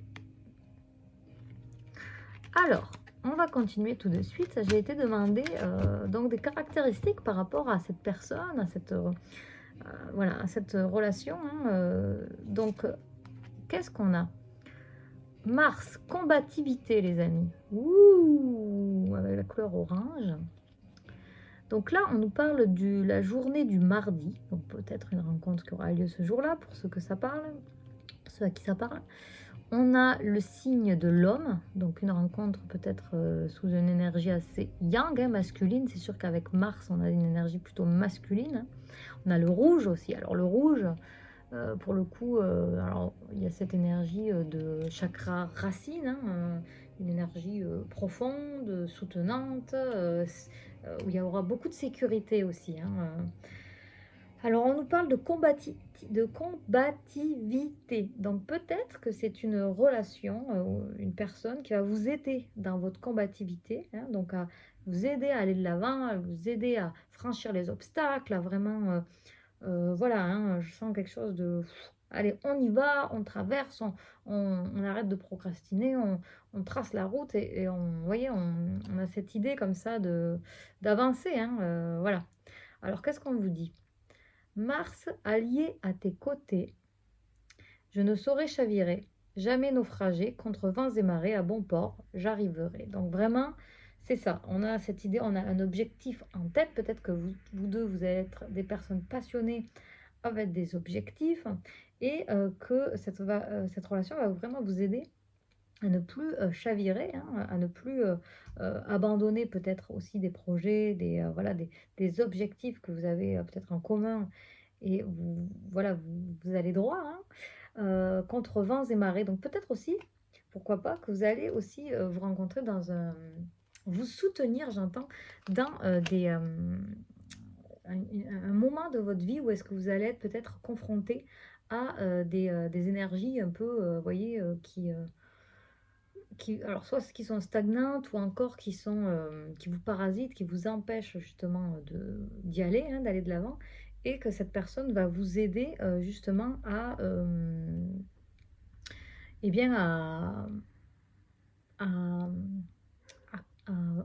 Alors, on va continuer tout de suite. J'ai été demandé donc des caractéristiques par rapport à cette personne, à cette... voilà, à cette relation. Hein, donc, qu'est-ce qu'on a? Mars, combativité, les amis. Ouh, avec la couleur orange. Donc là, on nous parle de la journée du mardi. Donc, peut-être une rencontre qui aura lieu ce jour-là, pour ceux que ça parle, ceux à qui ça parle. On a le signe de l'homme, donc une rencontre peut-être sous une énergie assez yang, hein, masculine. C'est sûr qu'avec Mars, on a une énergie plutôt masculine. Hein. On a le rouge aussi. Alors le rouge, pour le coup, alors, il y a cette énergie de chakra racine, hein, une énergie profonde, soutenante, où il y aura beaucoup de sécurité aussi. Hein, Alors, on nous parle de combativité. Donc, peut-être que c'est une relation, une personne qui va vous aider dans votre combativité, hein, donc à vous aider à aller de l'avant, à vous aider à franchir les obstacles, à vraiment, voilà, hein, je sens quelque chose de, allez, on y va, on traverse, on arrête de procrastiner, on trace la route et vous voyez, on a cette idée comme ça d'avancer, hein, voilà. Alors, qu'est-ce qu'on vous dit? Mars, allié à tes côtés, je ne saurais chavirer, jamais naufrager, contre vents et marées, à bon port, j'arriverai. Donc vraiment, c'est ça. On a cette idée, on a un objectif en tête. Peut-être que vous deux, vous allez être des personnes passionnées avec des objectifs et que cette relation va vraiment vous aider à ne plus chavirer, hein, à ne plus abandonner peut-être aussi des projets, voilà, des objectifs que vous avez peut-être en commun et voilà, vous allez droit, hein, contre vents et marées. Donc peut-être aussi, pourquoi pas, que vous allez aussi vous rencontrer vous soutenir, j'entends, dans un moment de votre vie où est-ce que vous allez être peut-être confronté à des énergies un peu, vous voyez, alors soit qui sont stagnantes ou encore qui vous parasitent, qui vous empêchent justement d'y aller, hein, d'aller de l'avant, et que cette personne va vous aider justement eh bien à,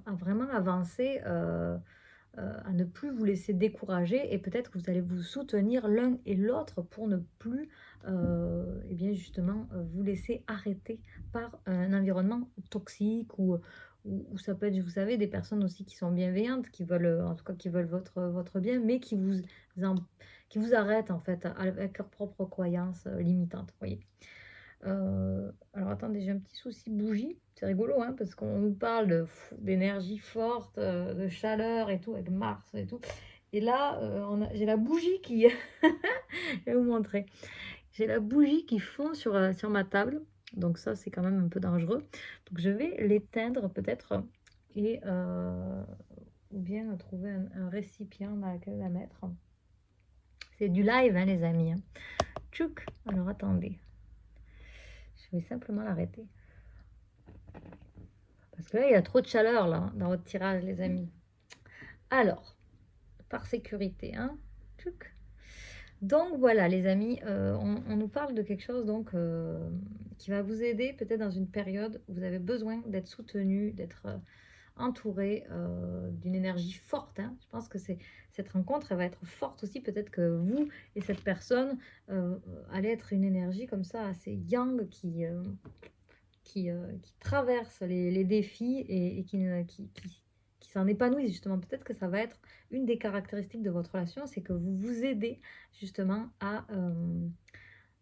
à vraiment avancer, à ne plus vous laisser décourager et peut-être que vous allez vous soutenir l'un et l'autre pour ne plus, eh bien justement, vous laisser arrêter par un environnement toxique ou ça peut être, vous savez, des personnes aussi qui sont bienveillantes, qui veulent, en tout cas qui veulent votre bien, mais en qui vous arrêtent en fait avec leurs propres croyances, limitantes, vous voyez? Alors attendez, j'ai un petit souci bougie. C'est rigolo, hein, parce qu'on nous parle d'énergie forte, de chaleur et tout, avec Mars et tout. Et là, j'ai la bougie qui... Je vais vous montrer. J'ai la bougie qui fond sur ma table. Donc ça, c'est quand même un peu dangereux. Donc je vais l'éteindre peut-être et ou bien trouver un récipient dans lequel la mettre. C'est du live, hein, les amis, hein. Tchouk. Alors attendez. Je vais simplement l'arrêter. Parce que là, il y a trop de chaleur là, dans votre tirage, les amis. Alors, par sécurité, hein. Tchouk. Donc voilà, les amis, on nous parle de quelque chose donc qui va vous aider peut-être dans une période où vous avez besoin d'être soutenu, d'être entouré d'une énergie forte, hein. Je pense que cette rencontre, elle va être forte aussi. Peut-être que vous et cette personne allez être une énergie comme ça assez yang qui traversent les défis et qui s'en épanouissent justement. Peut-être que ça va être une des caractéristiques de votre relation, c'est que vous vous aidez justement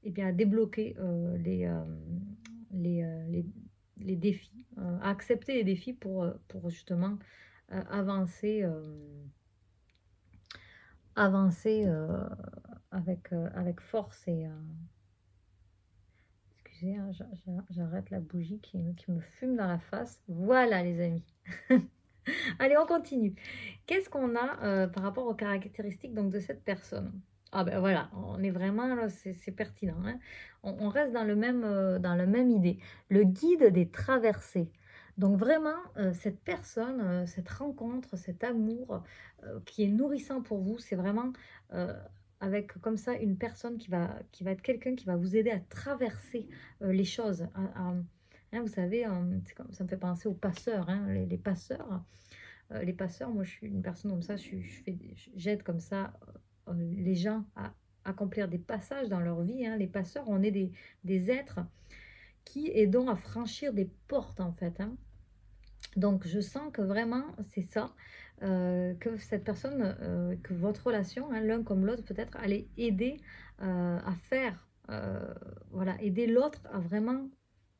eh bien, à débloquer les, euh, les, les défis, à accepter les défis pour justement avancer, avancer avec force et... excusez, hein, j'arrête la bougie qui me fume dans la face. Voilà les amis. Allez, on continue. Qu'est-ce qu'on a par rapport aux caractéristiques donc, de cette personne? Ah ben voilà, on est vraiment là, c'est pertinent, hein. On reste dans la même idée. Le guide des traversées. Donc vraiment, cette personne, cette rencontre, cet amour qui est nourrissant pour vous, c'est vraiment euh, avec comme ça une personne qui va être quelqu'un qui va vous aider à traverser les choses. Hein, vous savez, ça me fait penser aux passeurs, hein, les passeurs. Les passeurs, moi je suis une personne comme ça, j'aide comme ça les gens à accomplir des passages dans leur vie, hein. Les passeurs, on est des êtres qui aidons à franchir des portes en fait, hein. Donc je sens que vraiment c'est ça, que cette personne, que votre relation, hein, l'un comme l'autre peut-être, allait aider à faire, voilà, aider l'autre à vraiment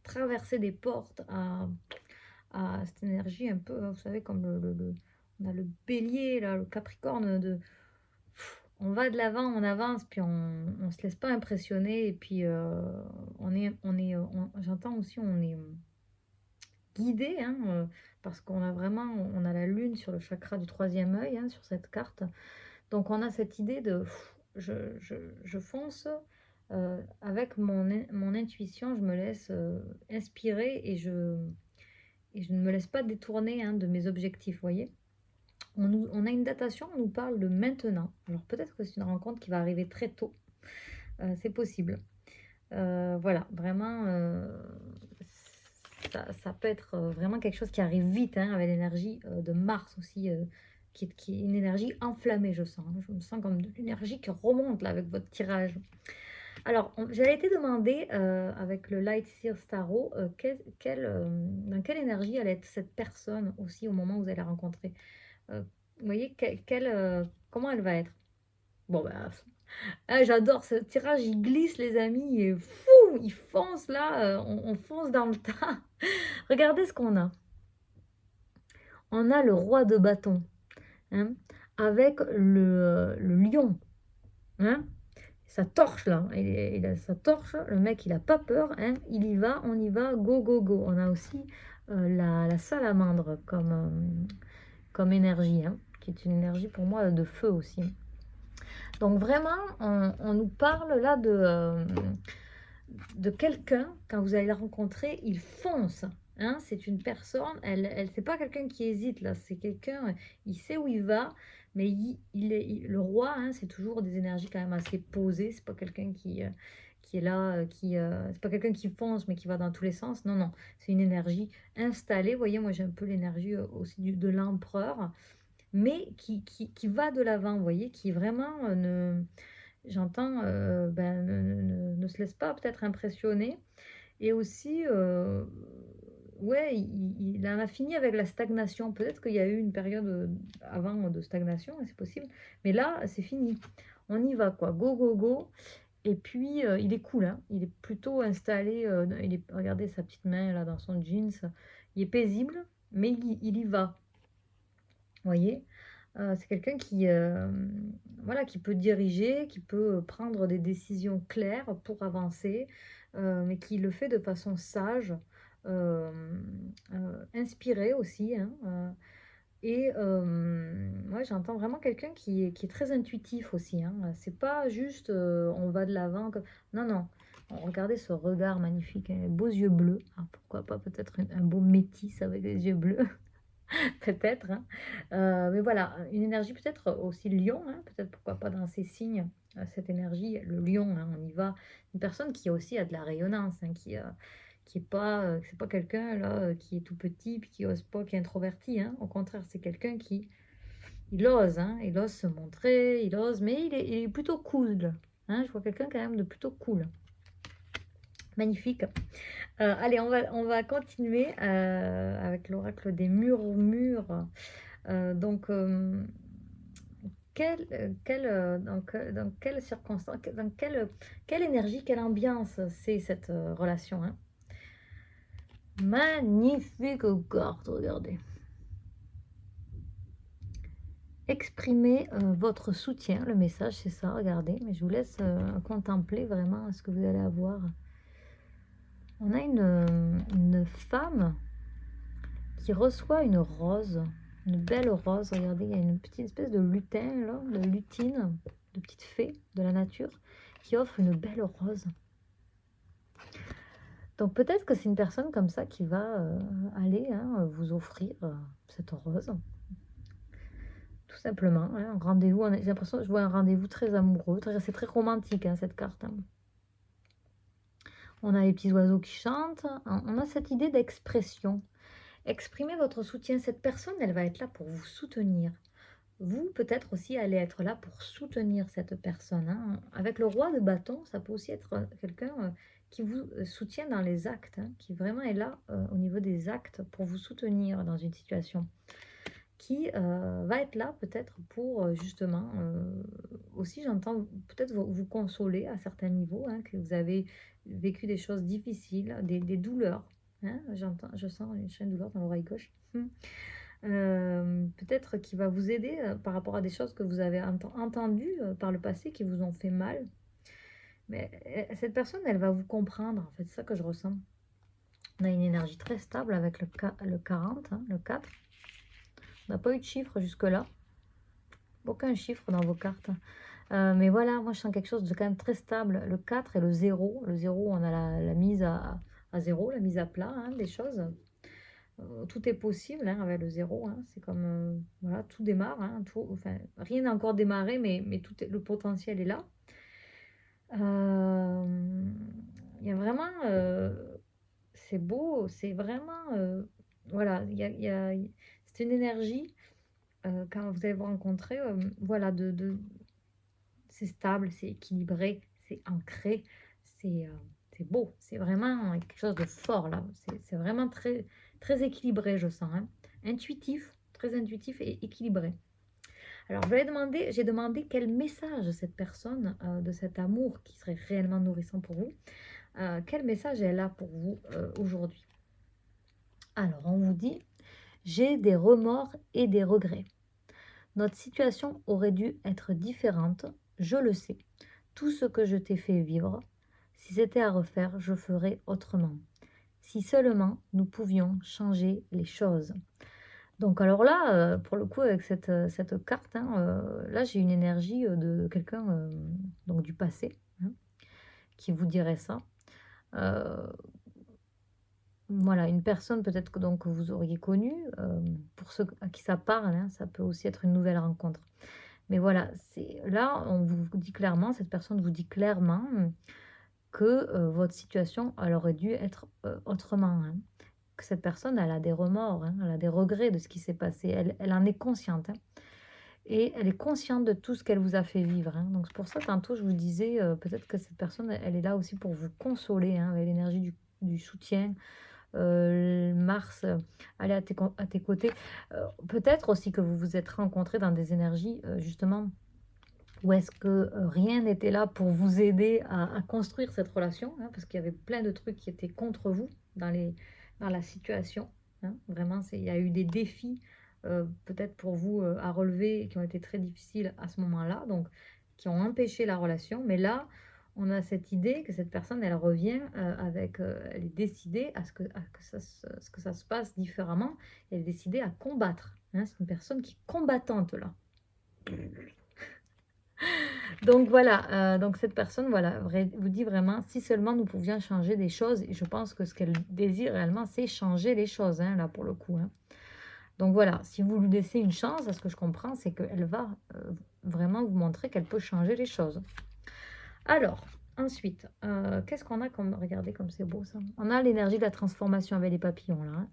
traverser des portes, à cette énergie un peu, hein, vous savez, comme on a le bélier, là, le capricorne, on va de l'avant, on avance, puis on se laisse pas impressionner, et puis j'entends aussi, on est guidé, hein, parce qu'on a vraiment, on a la lune sur le chakra du troisième œil, hein, sur cette carte. Donc on a cette idée de je fonce avec mon intuition, je me laisse inspirer et je ne me laisse pas détourner hein, de mes objectifs, vous voyez. On a une datation, on nous parle de maintenant. Alors peut-être que c'est une rencontre qui va arriver très tôt, c'est possible. Voilà, vraiment, ça peut être vraiment quelque chose qui arrive vite, hein, avec l'énergie de Mars aussi, qui est une énergie enflammée, je sens. Je me sens comme de l'énergie qui remonte là avec votre tirage. Alors, j'avais été demandé avec le Light Seals Tarot, dans quelle énergie allait être cette personne aussi au moment où vous allez la rencontrer. Vous voyez, comment elle va être. Bon, bah, ah, j'adore ce tirage, il glisse les amis, et fou, il fonce là, on fonce dans le tas. Regardez ce qu'on a. On a le roi de bâton, hein, avec le lion, hein, sa torche là, il a sa torche, le mec il a pas peur, hein, il y va, on y va, go go go. On a aussi la salamandre comme énergie, hein, qui est une énergie pour moi de feu aussi. Donc vraiment, on nous parle là de quelqu'un, quand vous allez la rencontrer, il fonce. Hein, c'est une personne, c'est pas quelqu'un qui hésite là, c'est quelqu'un, il sait où il va, mais le roi, hein, c'est toujours des énergies quand même assez posées, c'est pas quelqu'un qui est là, c'est pas quelqu'un qui fonce mais qui va dans tous les sens, non, non, c'est une énergie installée, vous voyez, moi j'ai un peu l'énergie aussi de l'empereur, mais qui va de l'avant, vous voyez, qui vraiment j'entends, ne se laisse pas peut-être impressionner. Et aussi, ouais, il en a fini avec la stagnation. Peut-être qu'il y a eu une période avant de stagnation, c'est possible. Mais là, c'est fini. On y va, quoi. Go, go, go. Et puis, il est cool, hein. Il est plutôt installé. Regardez sa petite main, là, dans son jeans. Il est paisible, mais il y va. Vous voyez? C'est quelqu'un voilà, qui peut diriger, qui peut prendre des décisions claires pour avancer, mais qui le fait de façon sage, euh, inspirée aussi, hein, et ouais, j'entends vraiment quelqu'un qui est très intuitif aussi, hein. C'est pas juste on va de l'avant. Non, non. Regardez ce regard magnifique, hein, beaux yeux bleus. Ah, pourquoi pas peut-être un beau métis avec les yeux bleus. Peut-être, hein. Mais voilà, une énergie peut-être aussi lion, hein, peut-être pourquoi pas dans ces signes, cette énergie, le lion, hein, on y va. Une personne qui aussi a de la rayonnance, hein, qui est pas, c'est pas quelqu'un là qui est tout petit puis qui ose pas, qui est introverti, hein. Au contraire, c'est quelqu'un il ose, hein, il ose se montrer, il ose, mais il est plutôt cool, hein. Je vois quelqu'un quand même de plutôt cool. Magnifique. Allez, on va continuer avec l'oracle des murmures. Donc, dans quelle circonstance, quelle énergie, quelle ambiance c'est cette relation, hein. Magnifique carte, regardez. Exprimez votre soutien, le message c'est ça, regardez, mais je vous laisse contempler vraiment ce que vous allez avoir. On a une femme qui reçoit une rose, une belle rose, regardez, il y a une petite espèce de lutin, là, de lutine, de petite fée de la nature, qui offre une belle rose. Donc peut-être que c'est une personne comme ça qui va aller vous offrir cette rose. Tout simplement, hein, un rendez-vous, j'ai l'impression que je vois un rendez-vous très amoureux, c'est très romantique, hein, cette carte. Hein. On a les petits oiseaux qui chantent, on a cette idée d'expression. Exprimez votre soutien, cette personne, elle va être là pour vous soutenir. Vous, peut-être aussi, allez être là pour soutenir cette personne. Hein. Avec le roi de bâton, ça peut aussi être quelqu'un qui vous soutient dans les actes, hein, qui vraiment est là au niveau des actes pour vous soutenir dans une situation, qui va être là peut-être pour justement, aussi j'entends peut-être vous consoler à certains niveaux, hein, que vous avez vécu des choses difficiles, des douleurs. Hein, je sens une chaîne de douleur dans l'oreille gauche. Peut-être qui va vous aider par rapport à des choses que vous avez entendues par le passé qui vous ont fait mal. Mais cette personne, elle va vous comprendre, en fait, c'est ça que je ressens. On a une énergie très stable avec le 40, hein, le 4. On n'a pas eu de chiffre jusque-là. Aucun chiffre dans vos cartes. Mais voilà, moi je sens quelque chose de quand même très stable. Le 4 et le zéro. Le zéro, on a la mise à zéro, la mise à plat, hein, des choses. Tout est possible, hein, avec le zéro, hein. C'est comme, voilà, tout démarre, hein, tout, enfin, rien n'a encore démarré, mais le potentiel est là. Il y a vraiment, c'est beau, c'est vraiment, voilà, c'est une énergie, quand vous allez vous rencontrer, voilà, c'est stable, c'est équilibré, c'est ancré, c'est c'est beau, c'est vraiment quelque chose de fort là. C'est vraiment très, très équilibré, je sens, hein. Intuitif, très intuitif et équilibré. Alors, j'ai demandé quel message cette personne, de cet amour qui serait réellement nourrissant pour vous, quel message elle a pour vous aujourd'hui. Alors, on vous dit, j'ai des remords et des regrets. Notre situation aurait dû être différente, je le sais. Tout ce que je t'ai fait vivre, si c'était à refaire, je ferais autrement. Si seulement nous pouvions changer les choses. Donc alors là, pour le coup, avec cette carte, hein, là j'ai une énergie de quelqu'un donc du passé, hein, qui vous dirait ça. Euh, voilà, une personne peut-être que, donc, que vous auriez connue, pour ceux à qui ça parle, hein, ça peut aussi être une nouvelle rencontre. Mais voilà, c'est là, on vous dit clairement, cette personne vous dit clairement que votre situation, elle aurait dû être autrement, hein. Que cette personne, elle a des remords, hein, elle a des regrets de ce qui s'est passé. Elle en est consciente, hein, et elle est consciente de tout ce qu'elle vous a fait vivre, hein. Donc c'est pour ça, tantôt, je vous disais, peut-être que cette personne, elle est là aussi pour vous consoler, hein, avec l'énergie du soutien. Mars, elle est à tes côtés. Peut-être aussi que vous vous êtes rencontrés dans des énergies, justement, où est-ce que rien n'était là pour vous aider à construire cette relation, hein, parce qu'il y avait plein de trucs qui étaient contre vous dans la situation, hein. Vraiment, il y a eu des défis, peut-être pour vous, à relever, qui ont été très difficiles à ce moment-là, donc qui ont empêché la relation. Mais là, on a cette idée que cette personne, elle revient elle est décidée ce que ça se passe différemment. Elle est décidée à combattre, hein. C'est une personne qui est combattante là. Donc voilà, donc cette personne, voilà, vous dit vraiment, si seulement nous pouvions changer des choses, et je pense que ce qu'elle désire réellement, c'est changer les choses, hein, là, pour le coup, hein. Donc voilà, si vous lui laissez une chance, à ce que je comprends, c'est qu'elle va vraiment vous montrer qu'elle peut changer les choses. Alors, ensuite, qu'est-ce qu'on a comme, regardez comme c'est beau ça. On a l'énergie de la transformation avec les papillons, là, hein.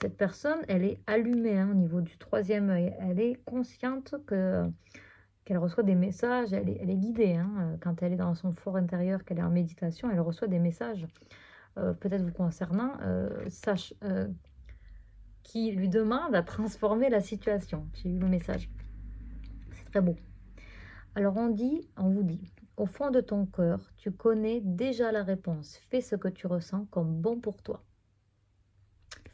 Cette personne, elle est allumée, hein, au niveau du troisième œil. Elle est consciente qu'elle reçoit des messages, elle est guidée, hein, quand elle est dans son fort intérieur, qu'elle est en méditation, elle reçoit des messages, peut-être vous concernant, qui lui demandent à transformer la situation. J'ai eu le message. C'est très beau. Alors on vous dit, au fond de ton cœur, tu connais déjà la réponse. Fais ce que tu ressens comme bon pour toi.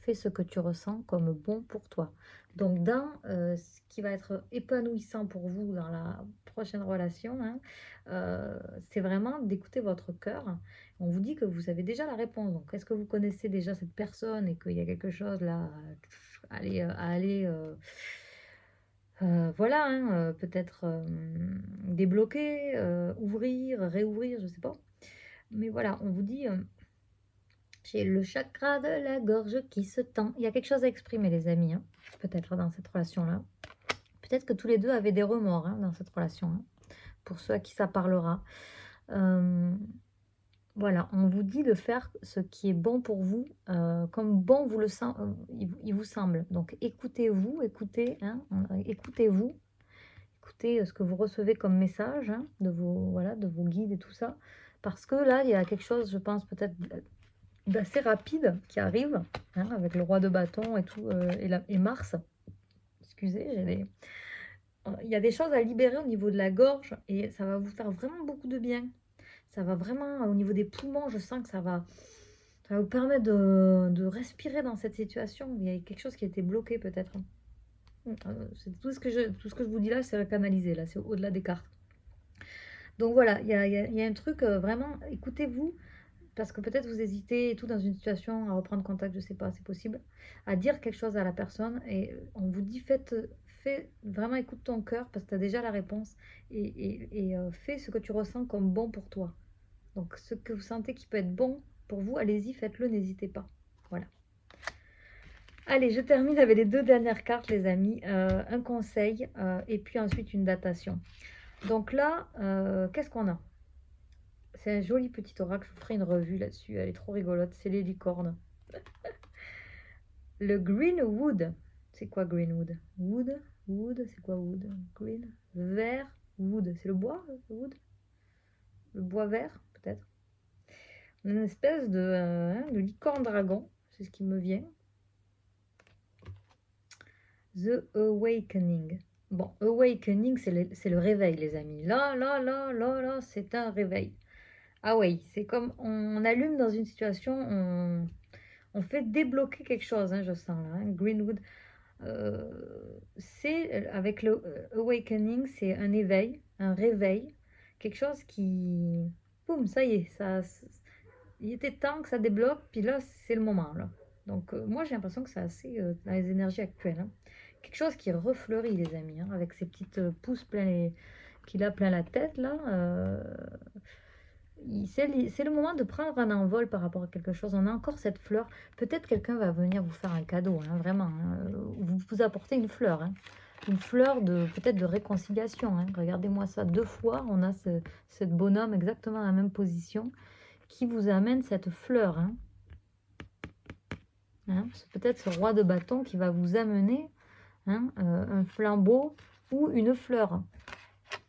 Fais ce que tu ressens comme bon pour toi. Donc, dans ce qui va être épanouissant pour vous dans la prochaine relation, hein, c'est vraiment d'écouter votre cœur. On vous dit que vous avez déjà la réponse. Donc, est-ce que vous connaissez déjà cette personne et qu'il y a quelque chose là à aller, voilà, hein, peut-être débloquer, ouvrir, réouvrir, je ne sais pas. Mais voilà, on vous dit, j'ai le chakra de la gorge qui se tend. Il y a quelque chose à exprimer, les amis, hein, peut-être dans cette relation-là. Peut-être que tous les deux avaient des remords, hein, dans cette relation, hein, pour ceux à qui ça parlera. Voilà, on vous dit de faire ce qui est bon pour vous, comme bon vous il vous semble. Donc écoutez-vous, hein, écoutez-vous, écoutez ce que vous recevez comme message, hein, voilà, de vos guides et tout ça. Parce que là, il y a quelque chose, je pense, peut-être d'assez rapide qui arrive, hein, avec le roi de bâton et tout, et Mars. Excusez, il y a des choses à libérer au niveau de la gorge et ça va vous faire vraiment beaucoup de bien. Ça va vraiment, au niveau des poumons, je sens que ça va vous permettre de respirer dans cette situation. Il y a quelque chose qui a été bloqué peut-être. C'est tout ce que je vous dis là, c'est canalisé, là, c'est au-delà des cartes. Donc voilà, il y a un truc, vraiment, écoutez-vous, parce que peut-être vous hésitez et tout dans une situation à reprendre contact, je sais pas, c'est possible, à dire quelque chose à la personne et on vous dit fais vraiment, écoute ton cœur parce que tu as déjà la réponse et fais ce que tu ressens comme bon pour toi. Donc, ce que vous sentez qui peut être bon pour vous, allez-y, faites-le, n'hésitez pas. Voilà. Allez, je termine avec les 2 dernières cartes, les amis. Un conseil et puis ensuite une datation. Donc là, qu'est-ce qu'on a? C'est un joli petit oracle, je vous ferai une revue là-dessus, elle est trop rigolote, c'est les licornes. Le Greenwood, c'est quoi Greenwood? Wood, c'est quoi wood? Green, vert, wood, c'est le bois, wood? Le bois vert, peut-être? Une espèce de licorne dragon, c'est ce qui me vient. The Awakening. Bon, Awakening, c'est le réveil, les amis. Là, c'est un réveil. Ah oui, c'est comme on allume dans une situation, on fait débloquer quelque chose, hein, je sens là. Hein. Greenwood, c'est avec le Awakening, c'est un éveil, un réveil, quelque chose qui, boum, ça y est, il était temps que ça débloque, puis là, c'est le moment là. Donc moi, j'ai l'impression que c'est assez dans les énergies actuelles. Hein. Quelque chose qui refleurit, les amis, hein, avec ses petites pousses qu'il a plein la tête là. C'est le moment de prendre un envol par rapport à quelque chose. On a encore cette fleur. Peut-être quelqu'un va venir vous faire un cadeau, hein, vraiment. Hein. Vous apportez une fleur. Hein. Une fleur de peut-être de réconciliation. Hein. Regardez-moi ça. 2 fois, on a ce bonhomme exactement dans la même position qui vous amène cette fleur. Hein. Hein, c'est peut-être ce roi de bâton qui va vous amener un flambeau ou une fleur.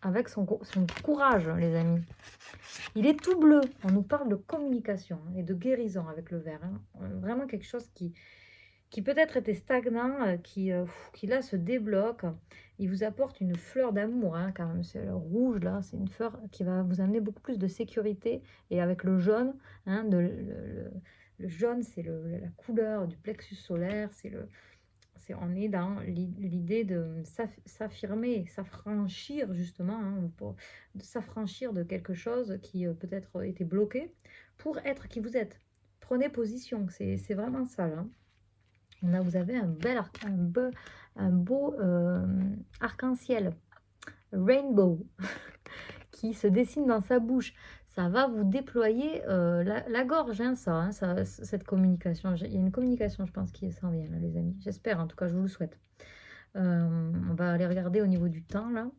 Avec son courage, les amis. Il est tout bleu. On nous parle de communication et de guérison avec le vert. Hein. Vraiment quelque chose qui peut-être était stagnant, qui là se débloque. Il vous apporte une fleur d'amour, hein, quand même. C'est le rouge, là, c'est une fleur qui va vous amener beaucoup plus de sécurité. Et avec le jaune, hein, le jaune, c'est la couleur du plexus solaire, on est dans l'idée de s'affirmer, s'affranchir justement, hein, de s'affranchir de quelque chose qui peut-être était bloqué pour être qui vous êtes. Prenez position, c'est vraiment ça là. Vous avez un beau arc-en-ciel, rainbow, qui se dessine dans sa bouche. Ça va vous déployer la gorge, hein, cette communication. Il y a une communication, je pense, qui s'en vient, là, les amis. J'espère, en tout cas, je vous le souhaite. On va aller regarder au niveau du temps, là.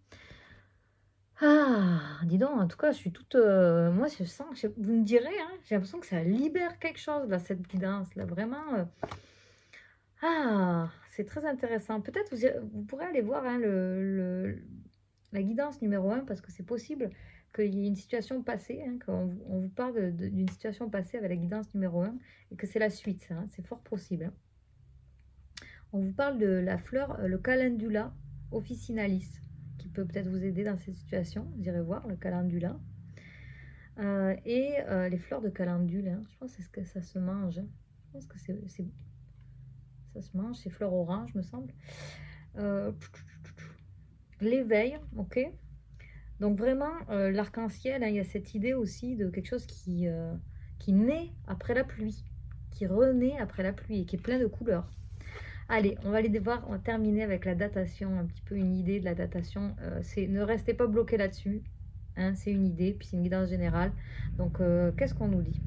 Ah, dis donc, en tout cas, je suis toute... moi, je sens, vous me direz, hein, j'ai l'impression que ça libère quelque chose, là, cette guidance, là, vraiment... Ah, c'est très intéressant. Peut-être vous pourrez aller voir hein, la guidance numéro 1 parce que c'est possible qu'il y ait une situation passée, hein, qu'on vous parle d'une situation passée avec la guidance numéro 1 et que c'est la suite, ça, hein, c'est fort possible. Hein. On vous parle de la fleur, le calendula officinalis, qui peut peut-être vous aider dans cette situation. Vous irez voir le calendula. Et les fleurs de calendula, hein, je pense que c'est ce que ça se mange. Hein. Je pense que ça se mange, c'est fleur orange, me semble. L'éveil, ok. Donc vraiment, l'arc-en-ciel, hein, il y a cette idée aussi de quelque chose qui naît après la pluie, qui renaît après la pluie et qui est plein de couleurs. Allez, on va aller devoir terminer avec la datation, un petit peu une idée de la datation. Ne restez pas bloqué là-dessus, hein, c'est une idée, puis c'est une guidance générale. Donc, qu'est-ce qu'on nous dit?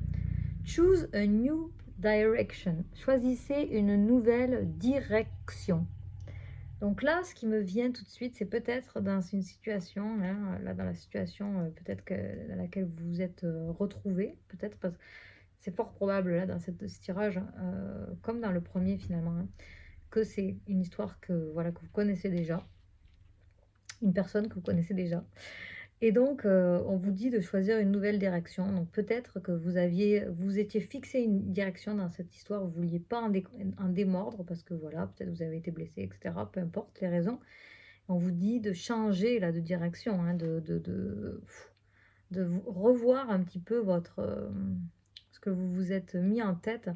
Choose a new direction. Choisissez une nouvelle direction. Donc là, ce qui me vient tout de suite, c'est peut-être dans une situation, hein, là dans la situation peut-être dans laquelle vous vous êtes retrouvé, peut-être parce que c'est fort probable là dans ce tirage, comme dans le premier finalement, hein, que c'est une histoire que voilà que vous connaissez déjà, une personne que vous connaissez déjà. Et donc, on vous dit de choisir une nouvelle direction. Donc, peut-être que vous étiez fixé une direction dans cette histoire, vous ne vouliez pas en démordre parce que voilà, peut-être vous avez été blessé, etc. Peu importe les raisons. On vous dit de changer là, de direction, hein, de revoir un petit peu ce que vous vous êtes mis en tête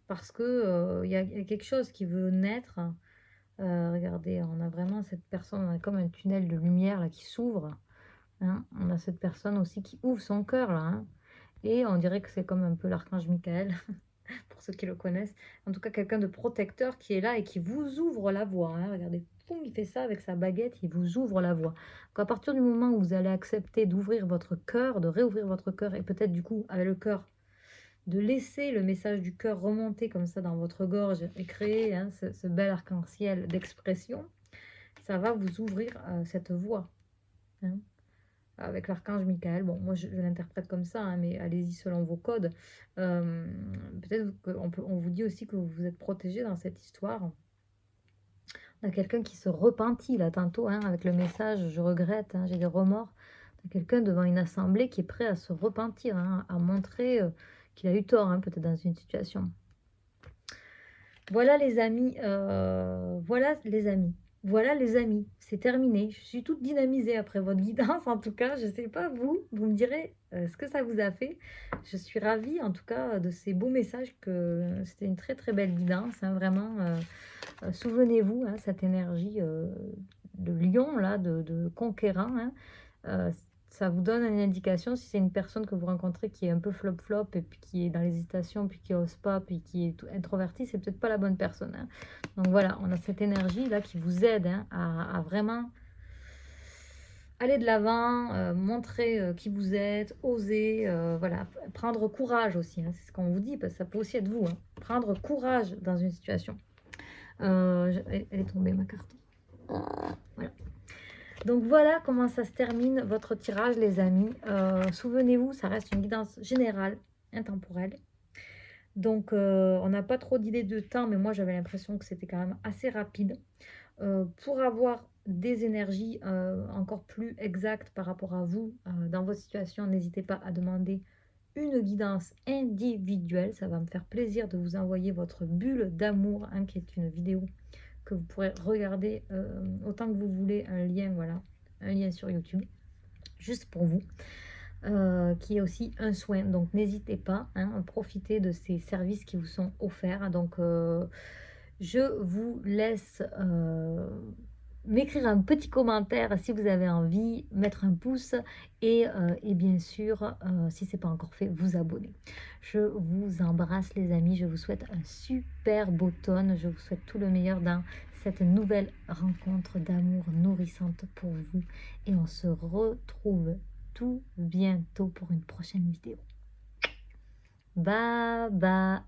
parce que y a quelque chose qui veut naître. Regardez, on a vraiment cette personne, on a comme un tunnel de lumière là, qui s'ouvre. Hein, on a cette personne aussi qui ouvre son cœur là. Hein, et on dirait que c'est comme un peu l'archange Michael pour ceux qui le connaissent. En tout cas, quelqu'un de protecteur qui est là et qui vous ouvre la voie, hein. Regardez, poum, il fait ça avec sa baguette, il vous ouvre la voie. Donc à partir du moment où vous allez accepter d'ouvrir votre cœur, de réouvrir votre cœur et peut-être du coup, avec le cœur, de laisser le message du cœur remonter comme ça dans votre gorge et créer, hein, ce bel arc-en-ciel d'expression, ça va vous ouvrir cette voie, hein, avec l'archange Michael. Bon, moi, je l'interprète comme ça, hein, mais allez-y selon vos codes. Peut-être qu'on vous dit aussi que vous êtes protégé dans cette histoire. On a quelqu'un qui se repentit, là, tantôt, hein, avec le message « je regrette, hein, j'ai des remords ». On a quelqu'un devant une assemblée qui est prêt à se repentir, hein, à montrer qu'il a eu tort, hein, peut-être dans une situation. Voilà les amis, voilà les amis, c'est terminé. Je suis toute dynamisée après votre guidance, en tout cas, je ne sais pas vous me direz ce que ça vous a fait. Je suis ravie, en tout cas, de ces beaux messages, que c'était une très très belle guidance, hein, vraiment. Souvenez-vous, hein, cette énergie de lion, là, de conquérant, hein, ça vous donne une indication si c'est une personne que vous rencontrez qui est un peu flop-flop et puis qui est dans l'hésitation, puis qui n'ose pas, puis qui est introvertie, c'est peut-être pas la bonne personne, hein. Donc voilà, on a cette énergie-là qui vous aide, hein, à vraiment aller de l'avant, montrer qui vous êtes, oser, voilà, prendre courage aussi, hein, c'est ce qu'on vous dit, parce que ça peut aussi être vous, hein, prendre courage dans une situation. Elle est tombée, ma carte. Voilà. Donc voilà comment ça se termine votre tirage, les amis. Souvenez-vous, ça reste une guidance générale, intemporelle. Donc on n'a pas trop d'idées de temps, mais moi j'avais l'impression que c'était quand même assez rapide. Pour avoir des énergies encore plus exactes par rapport à vous, dans votre situation, n'hésitez pas à demander une guidance individuelle. Ça va me faire plaisir de vous envoyer votre bulle d'amour, hein, qui est une vidéo que vous pourrez regarder autant que vous voulez, un lien, voilà, un lien sur YouTube, juste pour vous, qui est aussi un soin. Donc n'hésitez pas, hein, profitez de ces services qui vous sont offerts. Donc je vous laisse m'écrire un petit commentaire si vous avez envie, mettre un pouce et bien sûr, si ce n'est pas encore fait, vous abonner. Je vous embrasse les amis, je vous souhaite un super beau automne, je vous souhaite tout le meilleur dans cette nouvelle rencontre d'amour nourrissante pour vous et on se retrouve tout bientôt pour une prochaine vidéo. Bye bye.